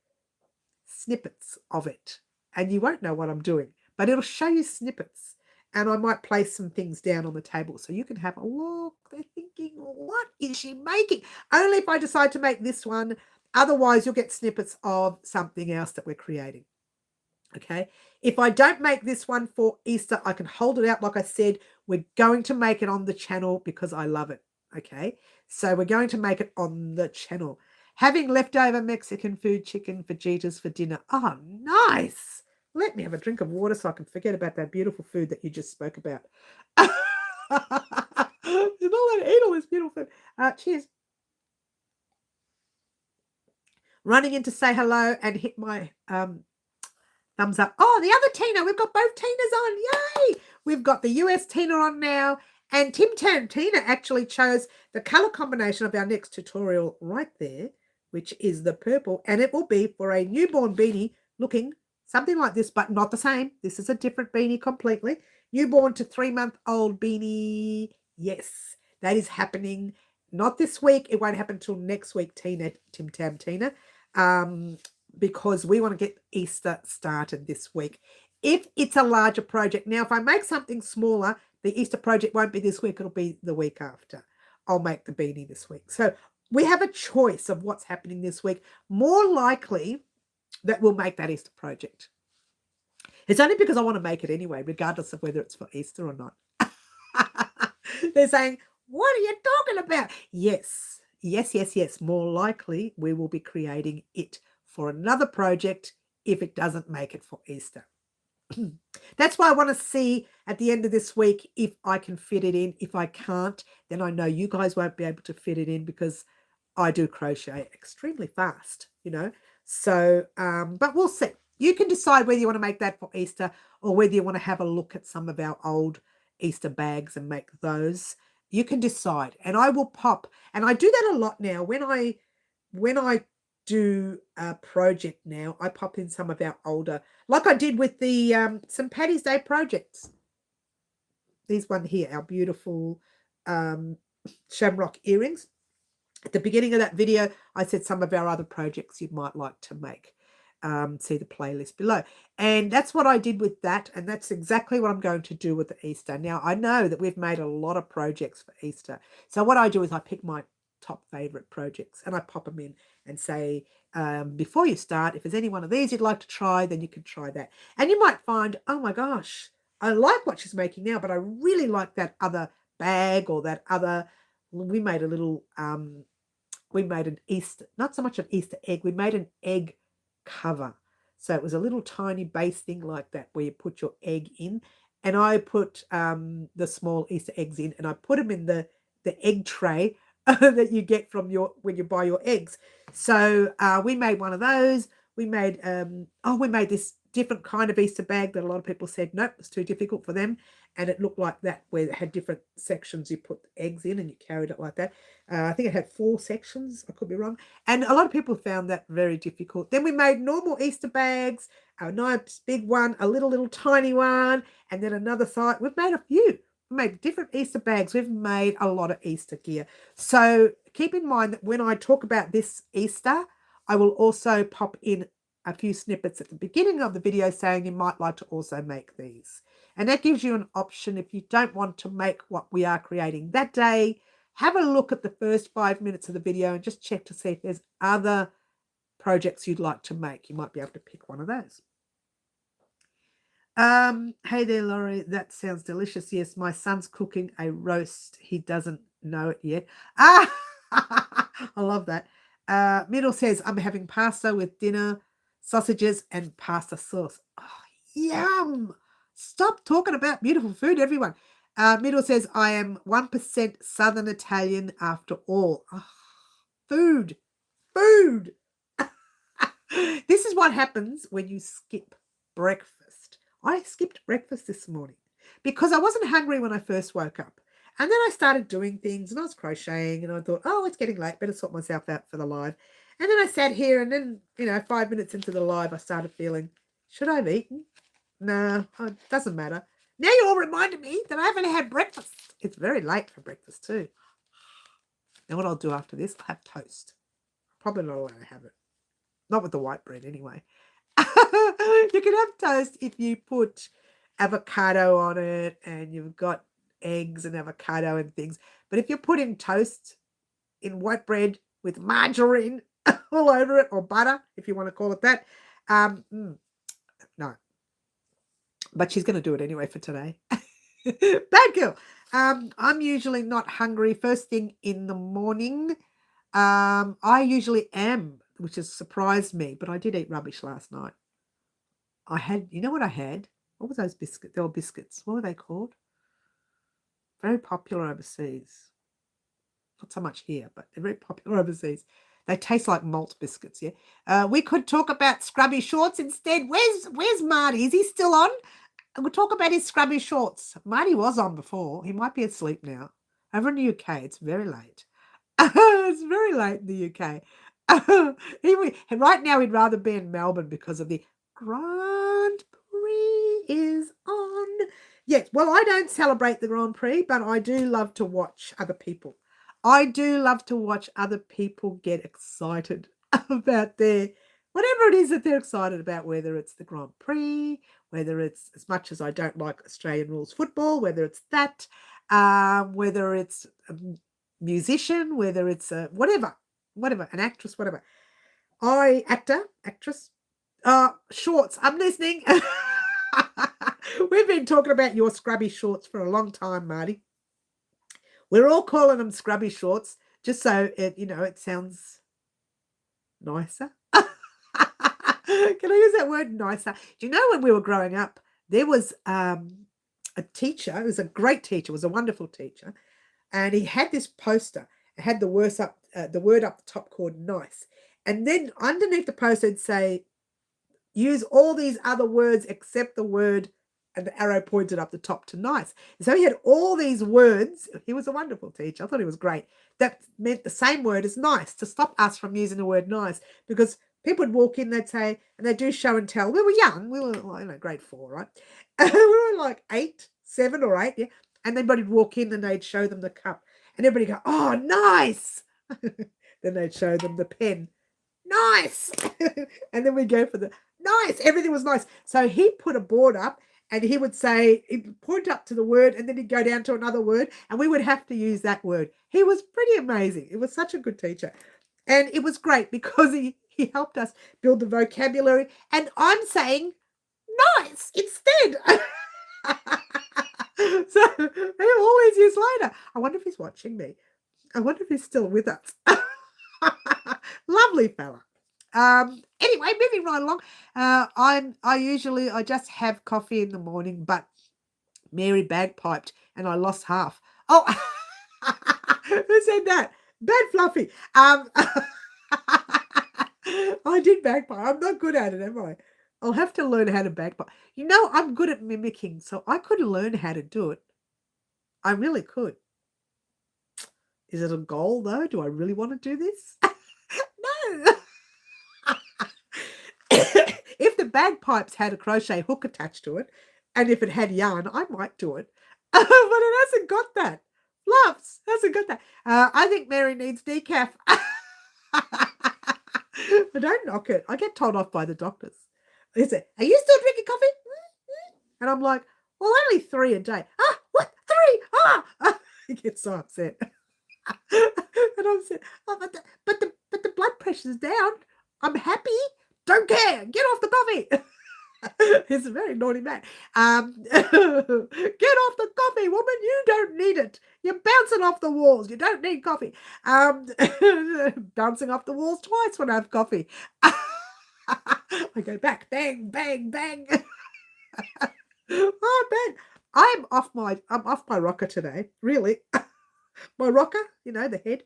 snippets of it. And you won't know what I'm doing. But it'll show you snippets. and I might place some things down on the table so you can have a look. They're thinking, what is she making? Only if I decide to make this one. Otherwise, you'll get snippets of something else that we're creating. Okay. If I don't make this one for Easter, I can hold it out. Like I said, we're going to make it on the channel because I love it. Okay. So we're going to make it on the channel. Having leftover Mexican food, chicken fajitas for dinner. Oh, nice. Let me have a drink of water so I can forget about that beautiful food that you just spoke about. You're not allowed to eat all this beautiful food. Cheers. Running in to say hello and hit my thumbs up. Oh, the other Tina. We've got both Tinas on. Yay! We've got the US Tina on now. And Tim Tam Tina actually chose the color combination of our next tutorial right there, which is the purple. And it will be for a newborn beanie looking something like this, but not the same. This is a different beanie completely. Newborn to 3-month-old beanie. Yes, that is happening. Not this week. It won't happen till next week, Tina, Tim Tam Tina. Because we want to get Easter started this week. If it's a larger project, now if I make something smaller, the Easter project won't be this week, it'll be the week after. I'll make the beanie this week. So we have a choice of what's happening this week. More likely that we'll make that Easter project. It's only because I want to make it anyway, regardless of whether it's for Easter or not. They're saying, what are you talking about? Yes, yes, yes, yes. More likely we will be creating it for another project if it doesn't make it for Easter. That's why I want to see at the end of this week if I can fit it in. If I can't, then I know you guys won't be able to fit it in because I do crochet extremely fast, you know. So, but we'll see. You can decide whether you want to make that for Easter or whether you want to have a look at some of our old Easter bags and make those. You can decide. And I will pop, and I do that a lot now. When I do a project now, I pop in some of our older, like I did with the St. Paddy's Day projects. These one here, our beautiful Shamrock earrings. At the beginning of that video, I said some of our other projects you might like to make. See the playlist below. And that's what I did with that. And that's exactly what I'm going to do with the Easter. Now, I know that we've made a lot of projects for Easter. So what I do is I pick my top favorite projects and I pop them in and say, before you start, if there's any one of these you'd like to try, then you can try that. And you might find, oh my gosh, I like what she's making now, but I really like that other bag or that other, we made a little, we made an Easter, not so much an Easter egg, we made an egg cover. So it was a little tiny base thing like that where you put your egg in. And I put the small Easter eggs in and I put them in the egg tray that you get from when you buy your eggs. So we made one of those. We made we made this different kind of Easter bag that a lot of people said nope, it's too difficult for them, and it looked like that where it had different sections you put eggs in and you carried it like that. I think it had 4 sections, I could be wrong, and a lot of people found that very difficult. Then we made normal Easter bags, a nice big one, a little tiny one, and then another side. We've made a few. We made different Easter bags. We've made a lot of Easter gear. So keep in mind that when I talk about this Easter, I will also pop in a few snippets at the beginning of the video saying you might like to also make these. And that gives you an option if you don't want to make what we are creating that day. Have a look at the first 5 minutes of the video and just check to see if there's other projects you'd like to make. You might be able to pick one of those. Hey there, Laurie. That sounds delicious. Yes, my son's cooking a roast. He doesn't know it yet. I love that. Middle says, I'm having pasta with dinner, sausages, and pasta sauce. Oh, yum. Stop talking about beautiful food, everyone. Middle says, I am 1% Southern Italian after all. Oh, food. This is what happens when you skip breakfast. I skipped breakfast this morning because I wasn't hungry when I first woke up. And then I started doing things and I was crocheting and I thought, oh, it's getting late. Better sort myself out for the live. And then I sat here and then, 5 minutes into the live, I started feeling, should I have eaten? No, it doesn't matter. Now you all reminded me that I haven't had breakfast. It's very late for breakfast too. Now what I'll do after this, I'll have toast. Probably not allowed to have it. Not with the white bread anyway. You can have toast if you put avocado on it, and you've got eggs and avocado and things. But if you're putting toast in white bread with margarine all over it, or butter, if you want to call it that, no. But she's going to do it anyway for today. Bad girl. I'm usually not hungry first thing in the morning. I usually am, which has surprised me, but I did eat rubbish last night. I had, you know what I had? What were those biscuits? They were biscuits. What were they called? Very popular overseas. Not so much here, but they're very popular overseas. They taste like malt biscuits, yeah. We could talk about scrubby shorts instead. Where's Marty? Is he still on? We'll talk about his scrubby shorts. Marty was on before. He might be asleep now. Over in the UK, it's very late. It's very late in the UK. Right now, he'd rather be in Melbourne because of the Grand Prix is on. Yes, well, I don't celebrate the Grand Prix, but I do love to watch other people. I do love to watch other people get excited about their whatever it is that they're excited about, whether it's the Grand Prix, whether it's, as much as I don't like Australian rules football, whether it's that, whether it's a musician, whether it's a whatever, an actress, whatever. Actress, shorts. I'm listening. We've been talking about your scrubby shorts for a long time, Marty. We're all calling them scrubby shorts, just so it sounds nicer. Can I use that word, nicer? Do you know when we were growing up, there was a teacher, it was a great teacher, was a wonderful teacher, and he had this poster. It had the word up the top called nice. And then underneath the poster it'd say, use all these other words except the word, and the arrow pointed up the top to nice. And so he had all these words. He was a wonderful teacher. I thought he was great. That meant the same word as nice, to stop us from using the word nice, because people would walk in, they'd say, and they do show and tell. We were young. We were grade 4, right? We were like 7 or 8, yeah. And then they'd walk in and they'd show them the cup. And everybody go, oh, nice. Then they'd show them the pen. Nice. And then we'd go for the nice. Everything was nice. So he put a board up and he would say, he'd point up to the word and then he'd go down to another word and we would have to use that word. He was pretty amazing. It was such a good teacher. And it was great because he helped us build the vocabulary. And I'm saying nice instead. So all these years later, I wonder if he's watching me. I wonder if he's still with us. Lovely fella. Anyway, moving right along. I just have coffee in the morning, but Mary bagpiped and I lost half. Oh, who said that? Bad Fluffy. I did bagpipe. I'm not good at it, am I? I'll have to learn how to bagpipe. You know, I'm good at mimicking, so I could learn how to do it. I really could. Is it a goal, though? Do I really want to do this? No. If the bagpipes had a crochet hook attached to it, and if it had yarn, I might do it. But it hasn't got that. Loves hasn't got that. I think Mary needs decaf. But don't knock it. I get told off by the doctors. They say, are you still drinking coffee? And I'm like, well, only 3 a day. Ah, what? 3? Ah! He gets so upset. And I'm saying, oh, but the blood pressure's down. I'm happy. Don't care. Get off the coffee. He's a very naughty man. Get off the coffee, woman. You don't need it. You're bouncing off the walls. You don't need coffee. Bouncing off the walls twice when I have coffee. I go back. Bang, bang, bang. Oh, bang. I'm off my rocker today. Really. My rocker, the head.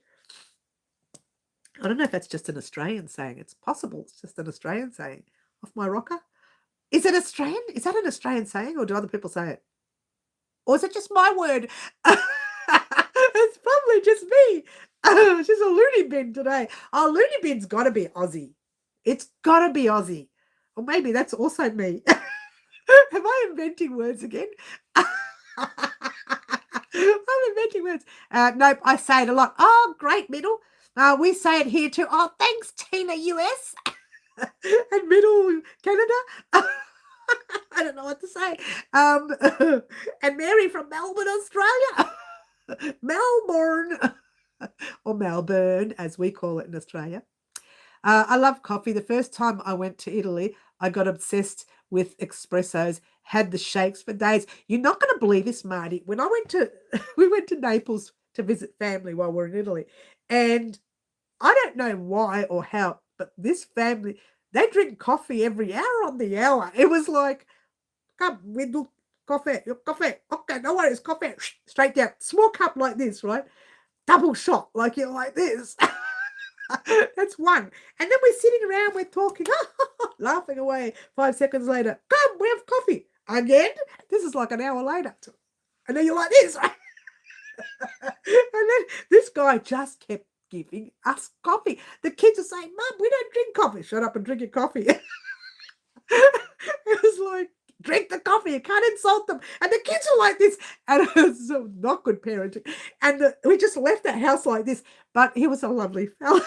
I don't know if that's just an Australian saying. It's possible it's just an Australian saying. Off my rocker. Is it Australian? Is that an Australian saying or do other people say it? Or is it just my word? It's probably just me. She's a loony bin today. Oh, loony bin's got to be Aussie. It's got to be Aussie. Or maybe that's also me. Am I inventing words again? I'm inventing words. Nope, I say it a lot. Oh, great, Middle. We say it here too. Oh, thanks, Tina US. And Middle Canada. I don't know what to say. And Mary from Melbourne, Australia. Melbourne or Melbourne, as we call it in Australia. I love coffee. The first time I went to Italy, I got obsessed with espressos, had the shakes for days. You're not going to believe this, Marty. When I went to, we went to Naples to visit family while we're in Italy. And I don't know why or how, but this family, they drink coffee every hour on the hour. It was like, come, we do coffee, coffee. Okay, no worries, coffee. Straight down. Small cup like this, right? Double shot, like you're like this. That's one. And then we're sitting around, we're talking, laughing away. 5 seconds later, come, we have coffee. Again? This is like an hour later. And then you're like this. Right? And then this guy just kept giving us coffee. The kids are saying, Mum, we don't drink coffee. Shut up and drink your coffee. It was like, drink the coffee. You can't insult them. And the kids are like this. And it was so not good parenting. And we just left that house like this. But he was a lovely fella.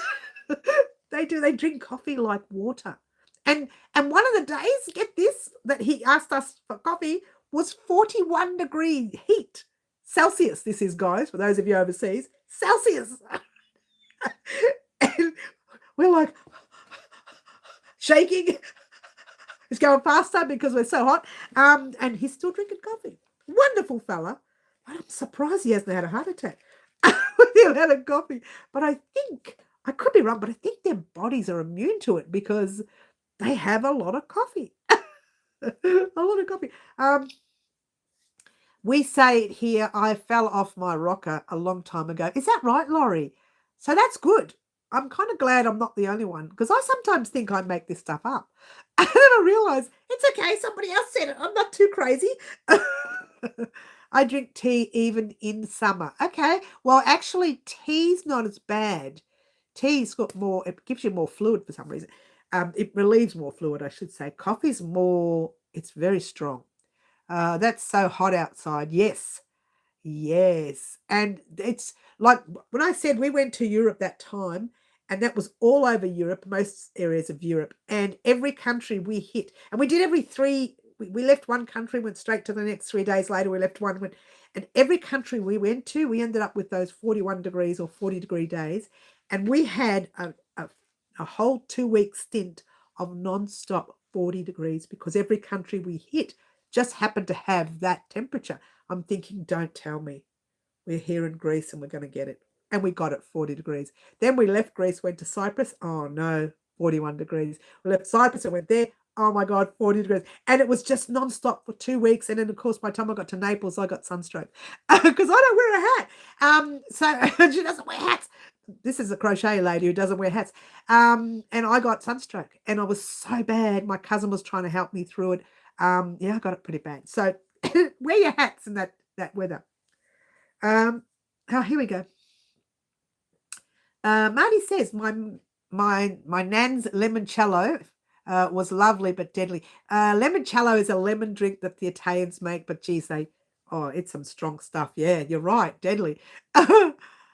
They drink coffee like water. And one of the days, get this, that he asked us for coffee was 41 degree heat. Celsius, this is, guys, for those of you overseas. Celsius. And we're like shaking. It's going faster because we're so hot. And he's still drinking coffee. Wonderful fella. But I'm surprised he hasn't had a heart attack with the amount of coffee. But I think, I could be wrong, but I think their bodies are immune to it because they have a lot of coffee. A lot of coffee. We say it here, I fell off my rocker a long time ago. Is that right, Laurie? So that's good. I'm kind of glad I'm not the only one because I sometimes think I make this stuff up. And then I realize it's okay. Somebody else said it. I'm not too crazy. I drink tea even in summer. Okay. Well, actually, tea's not as bad. Tea's got more, it gives you more fluid for some reason. It relieves more fluid, I should say. Coffee's more, it's very strong. That's so hot outside. Yes. Yes. And it's like when I said we went to Europe that time, and that was all over Europe, most areas of Europe, and every country we hit, and we did every three, we left one country, went straight to the next 3 days later, we left one, and every country we went to, we ended up with those 41 degrees or 40-degree days, and we had a whole 2-week stint of non-stop 40 degrees because every country we hit just happened to have that temperature. I'm thinking, don't tell me. We're here in Greece and we're going to get it. And we got it 40 degrees. Then we left Greece, went to Cyprus. Oh, no, 41 degrees. We left Cyprus and went there. Oh, my God, 40 degrees. And it was just nonstop for 2 weeks. And then, of course, by the time I got to Naples, I got sunstroke because I don't wear a hat. So she doesn't wear hats. This is a crochet lady who doesn't wear hats. And I got sunstroke. And I was so bad. My cousin was trying to help me through it. Yeah, I got it pretty bad. So wear your hats in that weather. Oh, here we go. Marty says my nan's limoncello was lovely but deadly. Limoncello is a lemon drink that the Italians make, but geez, it's some strong stuff. Yeah, you're right, deadly.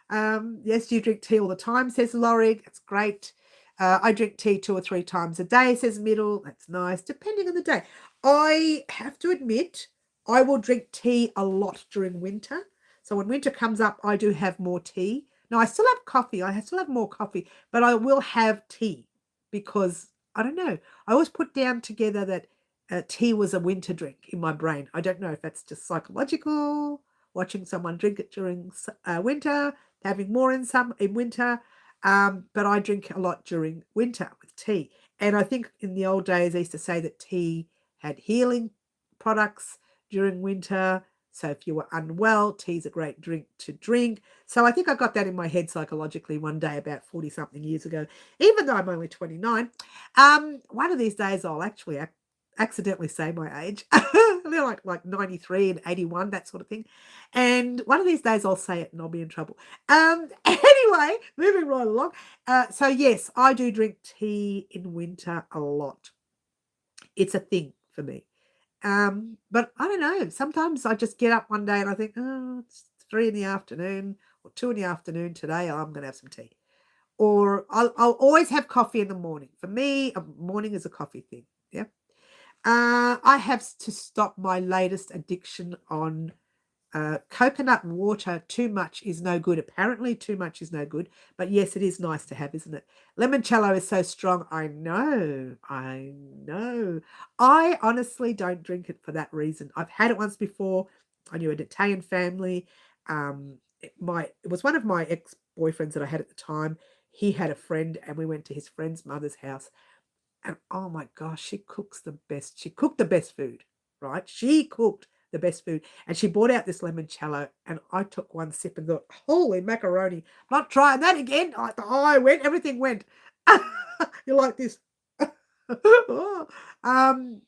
Yes, you drink tea all the time, says Laurie. That's great. I drink tea 2 or 3 times a day, says Middle. That's nice, depending on the day. I have to admit, I will drink tea a lot during winter. So when winter comes up, I do have more tea. Now, I still have coffee. I still have more coffee, but I will have tea because, I don't know, I always put down together that tea was a winter drink in my brain. I don't know if that's just psychological, watching someone drink it during winter, having more in winter. But I drink a lot during winter with tea. And I think in the old days, they used to say that tea had healing products during winter. So if you were unwell, tea's a great drink to drink. So I think I got that in my head psychologically one day about 40-something years ago, even though I'm only 29. One of these days I'll actually accidentally say my age. They're like 93 and 81, that sort of thing. And one of these days I'll say it and I'll be in trouble. Anyway, moving right along. So yes, I do drink tea in winter a lot. It's a thing for me. But I don't know. Sometimes I just get up one day and I think, oh, it's 3 in the afternoon or 2 in the afternoon today. I'm going to have some tea. Or I'll always have coffee in the morning. For me, a morning is a coffee thing. Yeah. I have to stop my latest addiction on coconut water. Too much is no good. Apparently, too much is no good. But yes, it is nice to have, isn't it? Limoncello is so strong. I know. I know. I honestly don't drink it for that reason. I've had it once before. I knew an Italian family. It was one of my ex-boyfriends that I had at the time. He had a friend, and we went to his friend's mother's house. And oh my gosh, she cooks the best. She cooked the best food, right? She cooked the best food. And she brought out this limoncello, and I took one sip and thought, holy macaroni, I'm not trying that again. Everything went. You're like this. um,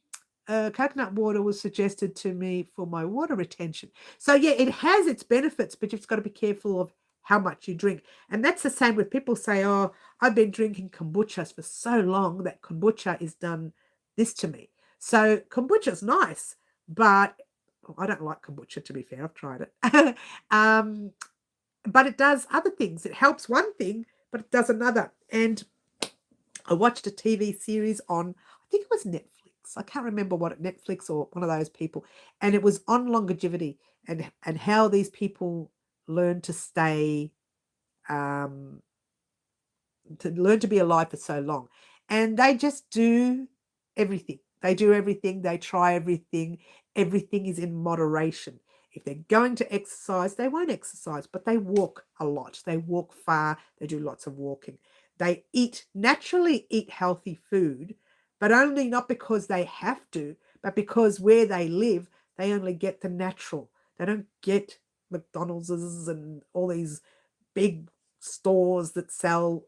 coconut water was suggested to me for my water retention. So yeah, it has its benefits, but you've got to be careful of how much you drink. And that's the same with people say, oh, I've been drinking kombuchas for so long that kombucha is done this to me. So kombucha's nice, but I don't like kombucha, to be fair. I've tried it. But it does other things. It helps one thing, but it does another. And I watched a TV series on, I think it was Netflix. I can't remember what Netflix or one of those people. And it was on longevity and how these people learn to stay to learn to be alive for so long. And they just do everything. They do everything. They try everything. Everything is in moderation. If they're going to exercise, they won't exercise, but they walk a lot. They walk far. They do lots of walking. They naturally eat healthy food, but only not because they have to, but because where they live, they only get the natural. They don't get McDonald's and all these big stores that sell,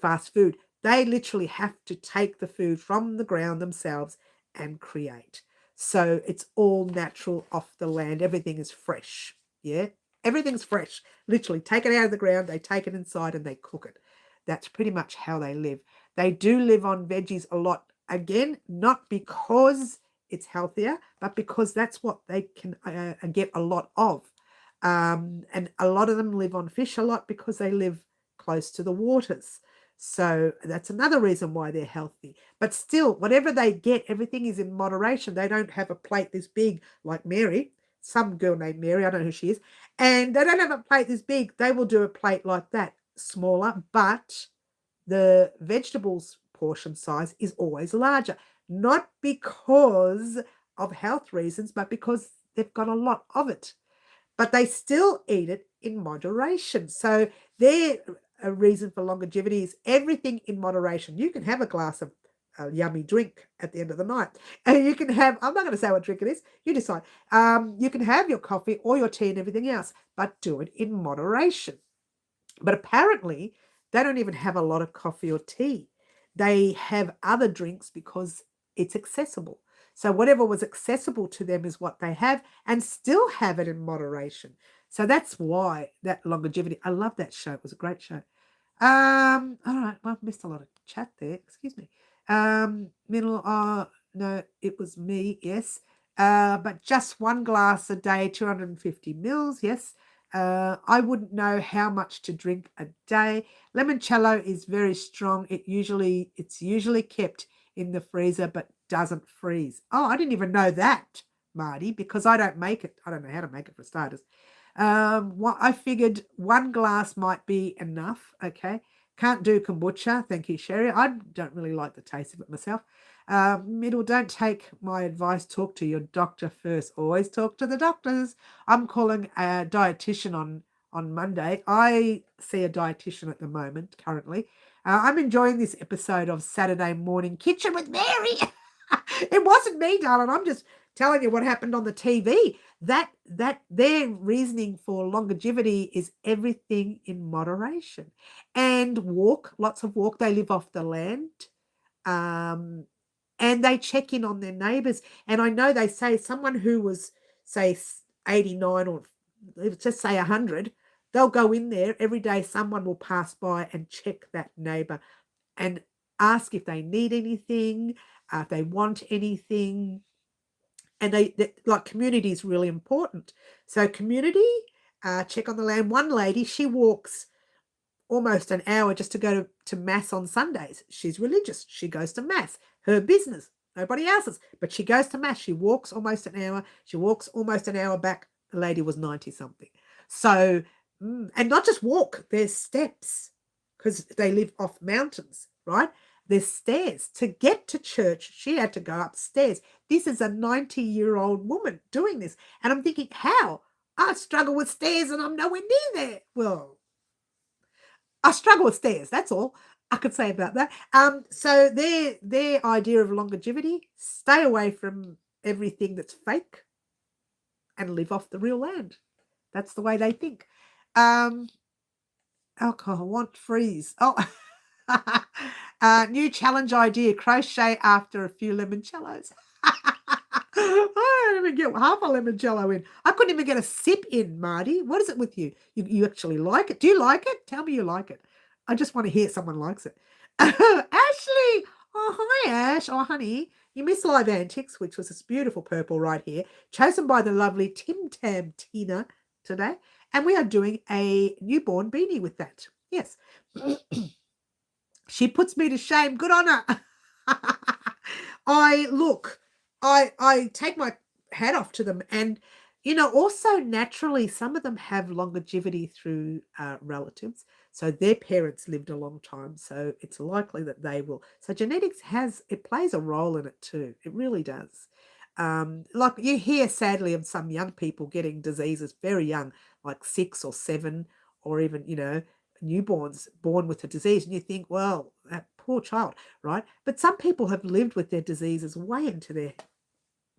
fast food. They literally have to take the food from the ground themselves and create. So it's all natural off the land. Everything is fresh. Yeah. Everything's fresh. Literally take it out of the ground. They take it inside and they cook it. That's pretty much how they live. They do live on veggies a lot. Again, not because it's healthier, but because that's what they can get a lot of. And a lot of them live on fish a lot because they live close to the waters. So that's another reason why they're healthy. But still, whatever they get, everything is in moderation. They don't have a plate this big like Mary, some girl named Mary, I don't know who she is, and they don't have a plate this big. They will do a plate like that, smaller, but the vegetables portion size is always larger, not because of health reasons, but because they've got a lot of it. But they still eat it in moderation. So their reason for longevity is everything in moderation. You can have a glass of a yummy drink at the end of the night. And you can have, I'm not going to say what drink it is, you decide. You can have your coffee or your tea and everything else, but do it in moderation. But apparently, they don't even have a lot of coffee or tea. They have other drinks because it's accessible. So whatever was accessible to them is what they have and still have it in moderation. So that's why that longevity. I love that show. It was a great show. All right. Well, I've missed a lot of chat there. Excuse me. Middle. No, it was me. Yes. But just one glass a day, 250 mils. Yes. I wouldn't know how much to drink a day. Limoncello is very strong. It's usually kept in the freezer, but doesn't freeze. Oh, I didn't even know that, Marty, because I don't make it. I don't know how to make it for starters. I figured one glass might be enough. Okay. Can't do kombucha. Thank you, Sherry. I don't really like the taste of it myself. Middle, don't take my advice. Talk to your doctor first. Always talk to the doctors. I'm calling a dietitian on Monday. I see a dietitian at the moment, currently. I'm enjoying this episode of Saturday Morning Kitchen with Mary. It wasn't me, darling. I'm just telling you what happened on the TV. That their reasoning for longevity is everything in moderation. And lots of walk. They live off the land. And they check in on their neighbours. And I know they say someone who was, say, 89 or let's just say 100, they'll go in there every day. Someone will pass by and check that neighbour and ask if they need anything, if they want anything. And like community is really important. So community, check on the land. One lady, she walks almost an hour just to go to mass on Sundays. She's religious. She goes to mass. Her business. nobody else's. But she goes to mass. She walks almost an hour. She walks almost an hour back. The lady was 90 something. So, and not just walk, there's steps because they live off mountains, right? There's stairs. To get to church, she had to go upstairs. This is a 90-year-old woman doing this. And I'm thinking, how? I struggle with stairs and I'm nowhere near there. Well, I struggle with stairs. That's all I could say about that. So their idea of longevity, stay away from everything that's fake and live off the real land. That's the way they think. Alcohol, want freeze. Oh, new challenge idea, crochet after a few limoncellos. I didn't even get half a limoncello in. I couldn't even get a sip in, Marty. What is it with you? You actually like it? Do you like it? Tell me you like it. I just want to hear someone likes it. Ashley. Oh, hi, Ash. Oh, honey. You missed Live Antics, which was this beautiful purple right here, chosen by the lovely Tim Tam Tina today. And we are doing a newborn beanie with that. Yes. She puts me to shame. Good on her. I take my hat off to them. And, also naturally, some of them have longevity through relatives. So their parents lived a long time. So it's likely that they will. So genetics plays a role in it too. It really does. Like you hear sadly of some young people getting diseases very young, like 6 or 7, or even, newborns born with a disease. And you think, well, that poor child, right? But some people have lived with their diseases way into their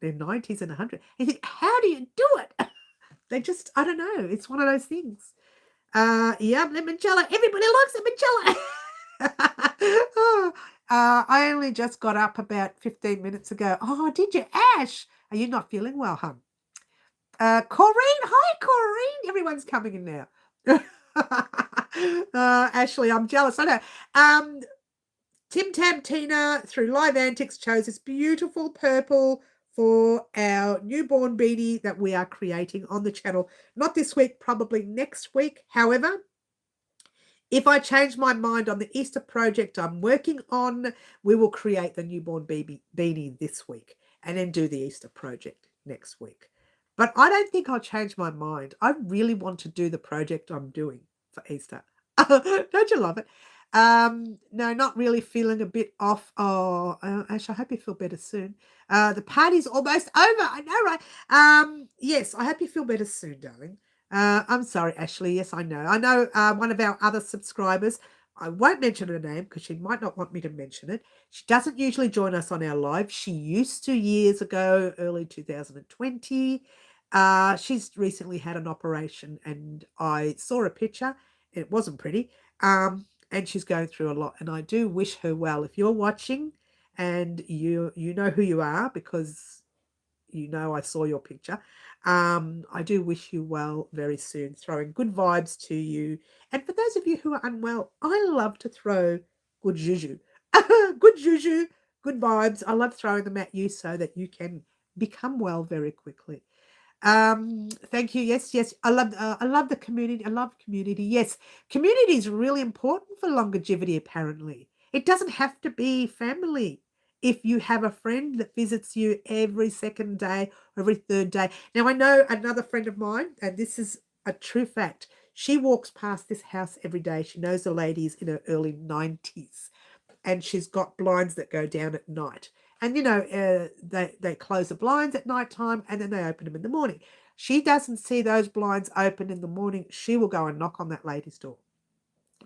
90s and 100. And you think, how do you do it? They just, I don't know. It's one of those things. Yeah, limoncello. Everybody likes limoncello. I only just got up about 15 minutes ago. Oh, did you, Ash? Are you not feeling well, hon? Corrine. Hi, Corrine. Everyone's coming in now. Ashley, I'm jealous. I know. Tim Tam Tina through Live Antics chose this beautiful purple for our newborn beanie that we are creating on the channel. Not this week, probably next week. However, if I change my mind on the Easter project I'm working on, we will create the newborn beanie this week and then do the Easter project next week. But I don't think I'll change my mind. I really want to do the project I'm doing for Easter. Don't you love it? No, not really, feeling a bit off. Oh, Ash, I hope you feel better soon. The party's almost over. I know, right? Yes, I hope you feel better soon, darling. I'm sorry, Ashley. Yes, I know. I know one of our other subscribers, I won't mention her name because she might not want me to mention it. She doesn't usually join us on our live. She used to years ago, early 2020. She's recently had an operation and I saw a picture. It wasn't pretty. And she's going through a lot. And I do wish her well. If you're watching and you know who you are because I saw your picture. I do wish you well very soon, throwing good vibes to you. And for those of you who are unwell, I love to throw good juju. Good juju, good vibes. I love throwing them at you so that you can become well very quickly. Thank you. Yes. I love the community. I love community. Yes, community is really important for longevity, apparently. It doesn't have to be family. If you have a friend that visits you every second day, or every third day. Now, I know another friend of mine, and this is a true fact. She walks past this house every day. She knows the lady's in her early 90s, and she's got blinds that go down at night. And, they close the blinds at night time and then they open them in the morning. She doesn't see those blinds open in the morning. She will go and knock on that lady's door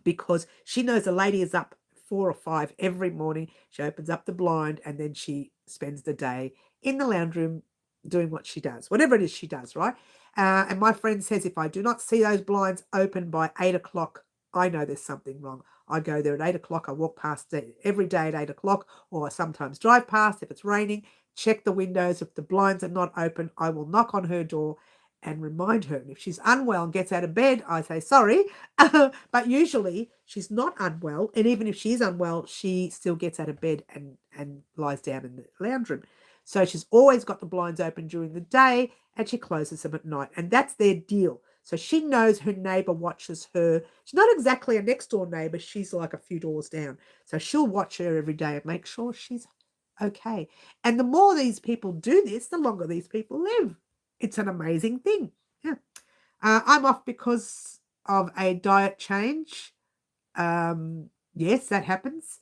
because she knows the lady is up 4 or 5 every morning. She opens up the blind and then she spends the day in the lounge room doing what she does, whatever it is she does, right? And my friend says if I do not see those blinds open by 8 o'clock, I know there's something wrong. I go there at 8 o'clock. I walk past it every day at 8 o'clock, or I sometimes drive past if it's raining, check the windows. If the blinds are not open, I will knock on her door and remind her. And if she's unwell and gets out of bed, I say, sorry. But usually she's not unwell. And even if she is unwell, she still gets out of bed and lies down in the lounge room. So she's always got the blinds open during the day and she closes them at night. And that's their deal. So she knows her neighbor watches her. She's not exactly a next door neighbor. She's like a few doors down. So she'll watch her every day and make sure she's okay. And the more these people do this, the longer these people live. It's an amazing thing. Yeah. I'm off because of a diet change. Yes, that happens.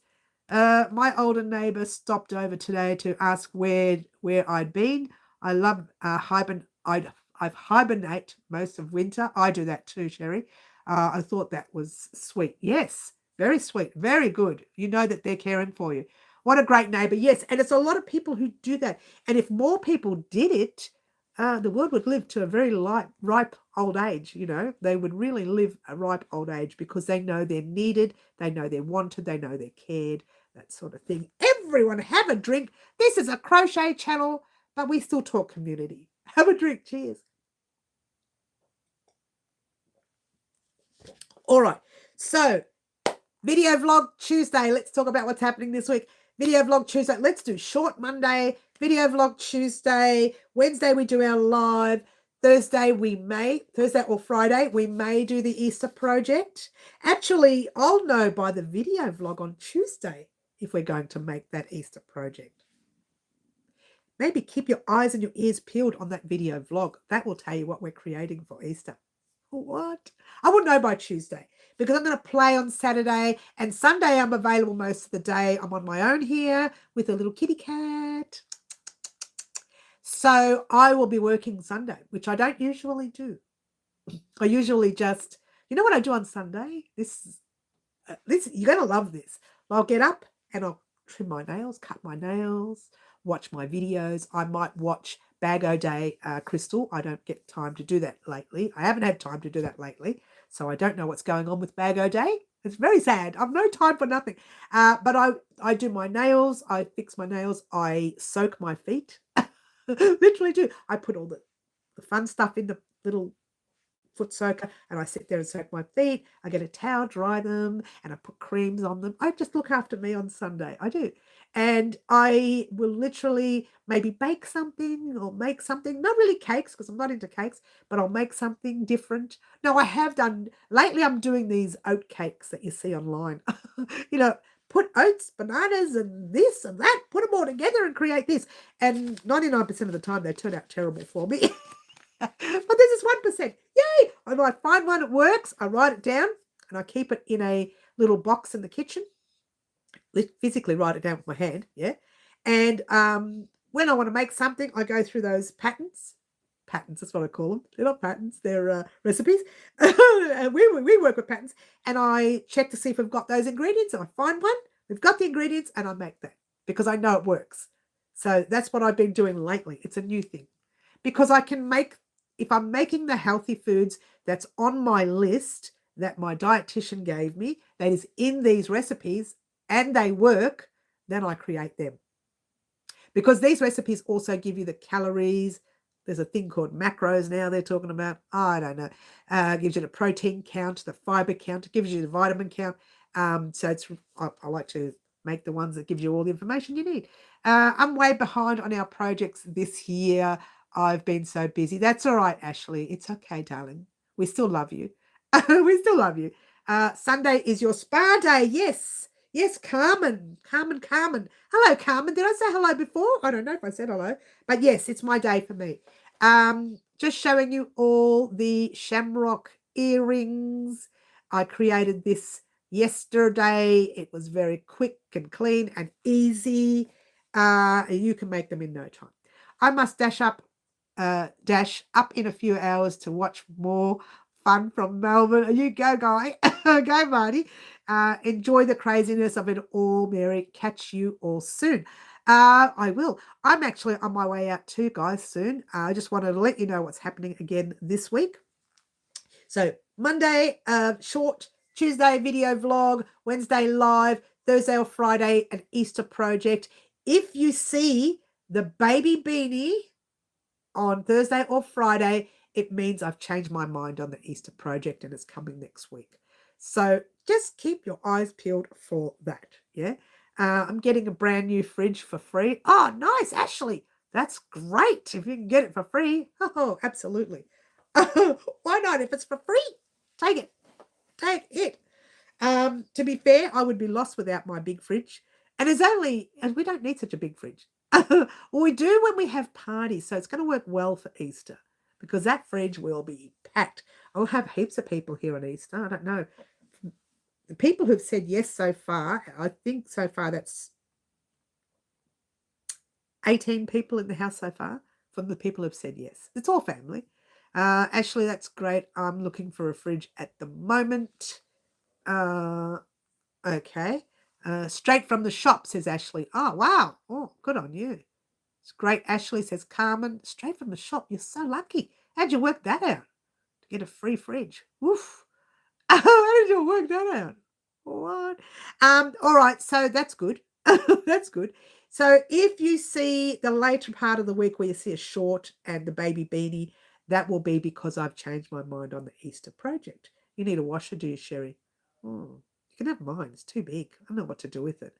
My older neighbour stopped over today to ask where I'd been. I love I've hibernate most of winter. I do that too, Sherry. I thought that was sweet. Yes, very sweet, very good. You know that they're caring for you. What a great neighbour. Yes, and it's a lot of people who do that. And if more people did it, the world would live to a very ripe old age. You know, they would really live a ripe old age because they know they're needed, they know they're wanted, they know they're cared, that sort of thing. Everyone have a drink. This is a crochet channel, but we still talk community. Have a drink. Cheers. All right. So, video vlog Tuesday. Let's talk about what's happening this week. Video vlog Tuesday. Let's do short Monday. Video vlog Tuesday. Wednesday, we do our live. Thursday or Friday, we may do the Easter project. Actually, I'll know by the video vlog on Tuesday if we're going to make that Easter project. Maybe keep your eyes and your ears peeled on that video vlog. That will tell you what we're creating for Easter. What? I will know by Tuesday because I'm going to play on Saturday and Sunday. I'm available most of the day. I'm on my own here with a little kitty cat. So I will be working Sunday, which I don't usually do. I usually just, you know what I do on Sunday? This you're going to love this. I'll get up and I'll trim my nails, cut my nails, watch my videos. I might watch Bag O Day Crystal. I don't get time to do that lately. I haven't had time to do that lately. So I don't know what's going on with Bag O Day. It's very sad. I've no time for nothing. But I do my nails. I fix my nails. I soak my feet. Literally do. I put all the fun stuff in the little foot soaker and I sit there and soak my feet. I get a towel, dry them, and I put creams on them. I just look after me on Sunday. I do. And I will literally maybe bake something or make something, not really cakes because I'm not into cakes, but I'll make something different. No, I have done, lately I'm doing these oat cakes that you see online. You know, put oats, bananas, and this and that, put them all together and create this. And 99% of the time they turn out terrible for me. But this is 1%. Yay! And I find one that works, I write it down, and I keep it in a little box in the kitchen. Physically write it down with my hand, yeah. And when I want to make something, I go through those patterns. Patterns, that's what I call them. They're not patterns, they're recipes. we work with patterns. And I check to see if we've got those ingredients. And I find one, we've got the ingredients, and I make that because I know it works. So that's what I've been doing lately. It's a new thing. Because I can make, if I'm making the healthy foods that's on my list that my dietitian gave me, that is in these recipes, and they work, then I create them. Because these recipes also give you the calories. There's a thing called macros now they're talking about. I don't know. Gives you the protein count, the fiber count. It gives you the vitamin count. So it's I like to make the ones that give you all the information you need. I'm way behind on our projects this year. I've been so busy. That's all right, Ashley. It's okay, darling. We still love you. We still love you. Sunday is your spa day. Yes. Yes, Carmen. Hello, Carmen. Did I say hello before? I don't know if I said hello. But yes, it's my day for me. Just showing you all the Shamrock earrings. I created this yesterday. It was very quick and clean and easy. You can make them in no time. I must dash up in a few hours to watch more fun from Melbourne. You go, guy. Go, Marty. Enjoy the craziness of it all, Mary. Catch you all soon. I will. I'm actually on my way out too, guys, soon. I just wanted to let you know what's happening again this week. So Monday, short, Tuesday video vlog, Wednesday live, Thursday or Friday, an Easter project. If you see the baby beanie on Thursday or Friday, it means I've changed my mind on the Easter project and it's coming next week. So just keep your eyes peeled for that, yeah? I'm getting a brand new fridge for free. Oh, nice, Ashley. That's great if you can get it for free. Oh, absolutely. Why not? If it's for free, take it. Take it. To be fair, I would be lost without my big fridge. And we don't need such a big fridge. Well, we do when we have parties. So it's going to work well for Easter because that fridge will be packed. I'll have heaps of people here on Easter. I don't know. The people who've said yes so far, I think so far that's 18 people in the house so far from the people who've said yes. It's all family. Ashley, that's great. I'm looking for a fridge at the moment. Okay. Straight from the shop, says Ashley. Oh, wow. Oh, good on you. It's great. Ashley, says Carmen. Straight from the shop. You're so lucky. How'd you work that out? To get a free fridge. Woof. How did you work that out? What? All right, so that's good. That's good. So if you see the later part of the week where you see a short and the baby beanie, that will be because I've changed my mind on the Easter project. You need a washer, do you, Sherry? Oh, you can have mine. It's too big. I don't know what to do with it.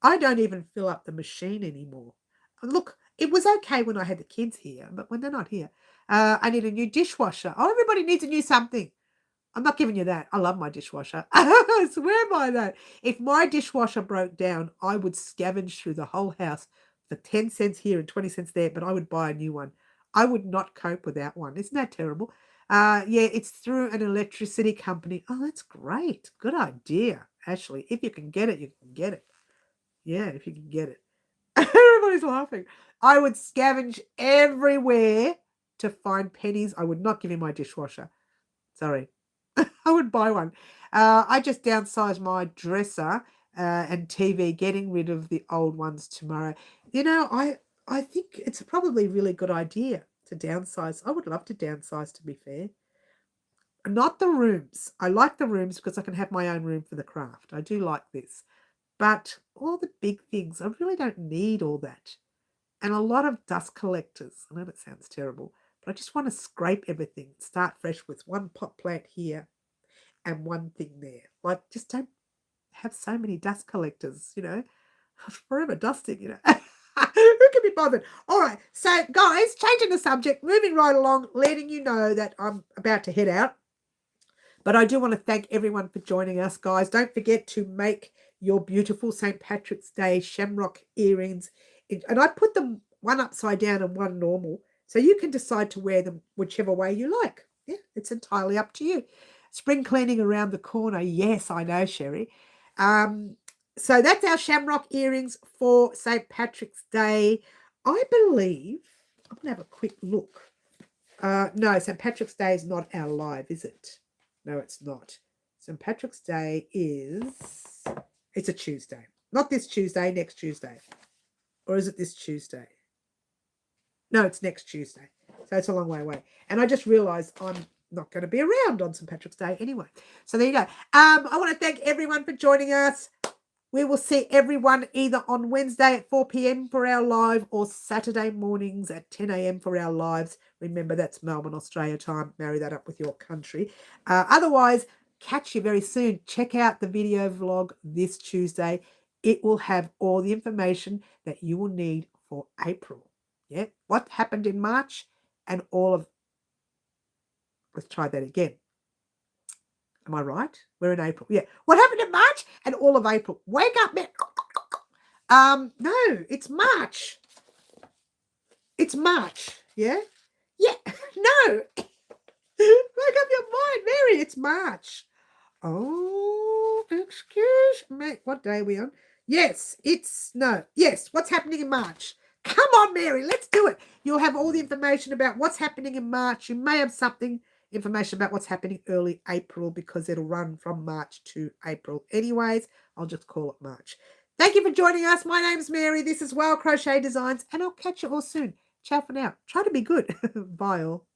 I don't even fill up the machine anymore. Look, it was okay when I had the kids here, but when they're not here, I need a new dishwasher. Oh, everybody needs a new something. I'm not giving you that. I love my dishwasher. I swear by that. If my dishwasher broke down, I would scavenge through the whole house for 10 cents here and 20 cents there, but I would buy a new one. I would not cope without one. Isn't that terrible? Yeah, it's through an electricity company. Oh, that's great. Good idea, Ashley. If you can get it, you can get it. Yeah, if you can get it. Everybody's laughing. I would scavenge everywhere to find pennies. I would not give you my dishwasher. Sorry. I would buy one. I just downsized my dresser and TV, getting rid of the old ones tomorrow. You know, I think it's probably a really good idea to downsize. I would love to downsize, to be fair. Not the rooms. I like the rooms because I can have my own room for the craft. I do like this. But all the big things, I really don't need all that. And a lot of dust collectors. I know that sounds terrible, but I just want to scrape everything, start fresh with one pot plant here and one thing there. Like, just don't have so many dust collectors, you know. Forever dusting, you know. Who can be bothered? All right. So, guys, changing the subject, moving right along, letting you know that I'm about to head out. But I do want to thank everyone for joining us, guys. Don't forget to make your beautiful St. Patrick's Day shamrock earrings. And I put them one upside down and one normal. So you can decide to wear them whichever way you like. Yeah, it's entirely up to you. Spring cleaning around the corner. Yes, I know, Sherry. So that's our shamrock earrings for St. Patrick's Day. I believe, I'm going to have a quick look. No, St. Patrick's Day is not our live, is it? No, it's not. St. Patrick's Day it's a Tuesday. Not this Tuesday, next Tuesday. Or is it this Tuesday? No, it's next Tuesday. So it's a long way away. And I just realised I'm not going to be around on St. Patrick's Day anyway. So there you go. I want to thank everyone for joining us. We will see everyone either on Wednesday at 4 p.m. for our live or Saturday mornings at 10 a.m. for our lives. Remember, that's Melbourne, Australia time. Marry that up with your country. Otherwise, catch you very soon. Check out the video vlog this Tuesday. It will have all the information that you will need for April. Yeah, what happened in March and all of... Let's try that again. Am I right? We're in April. Yeah. What happened in March and all of April? Wake up, man. No, it's March. It's March. Yeah? Yeah. No. Make up your mind, Mary. It's March. Oh, excuse me. What day are we on? Yes, Yes, what's happening in March? Come on, Mary, let's do it. You'll have all the information about what's happening in March. You may have information about what's happening early April because it'll run from March to April. Anyways, I'll just call it March. Thank you for joining us. My name's Mary. This is Crochet Designs, and I'll catch you all soon. Ciao for now. Try to be good. Bye all.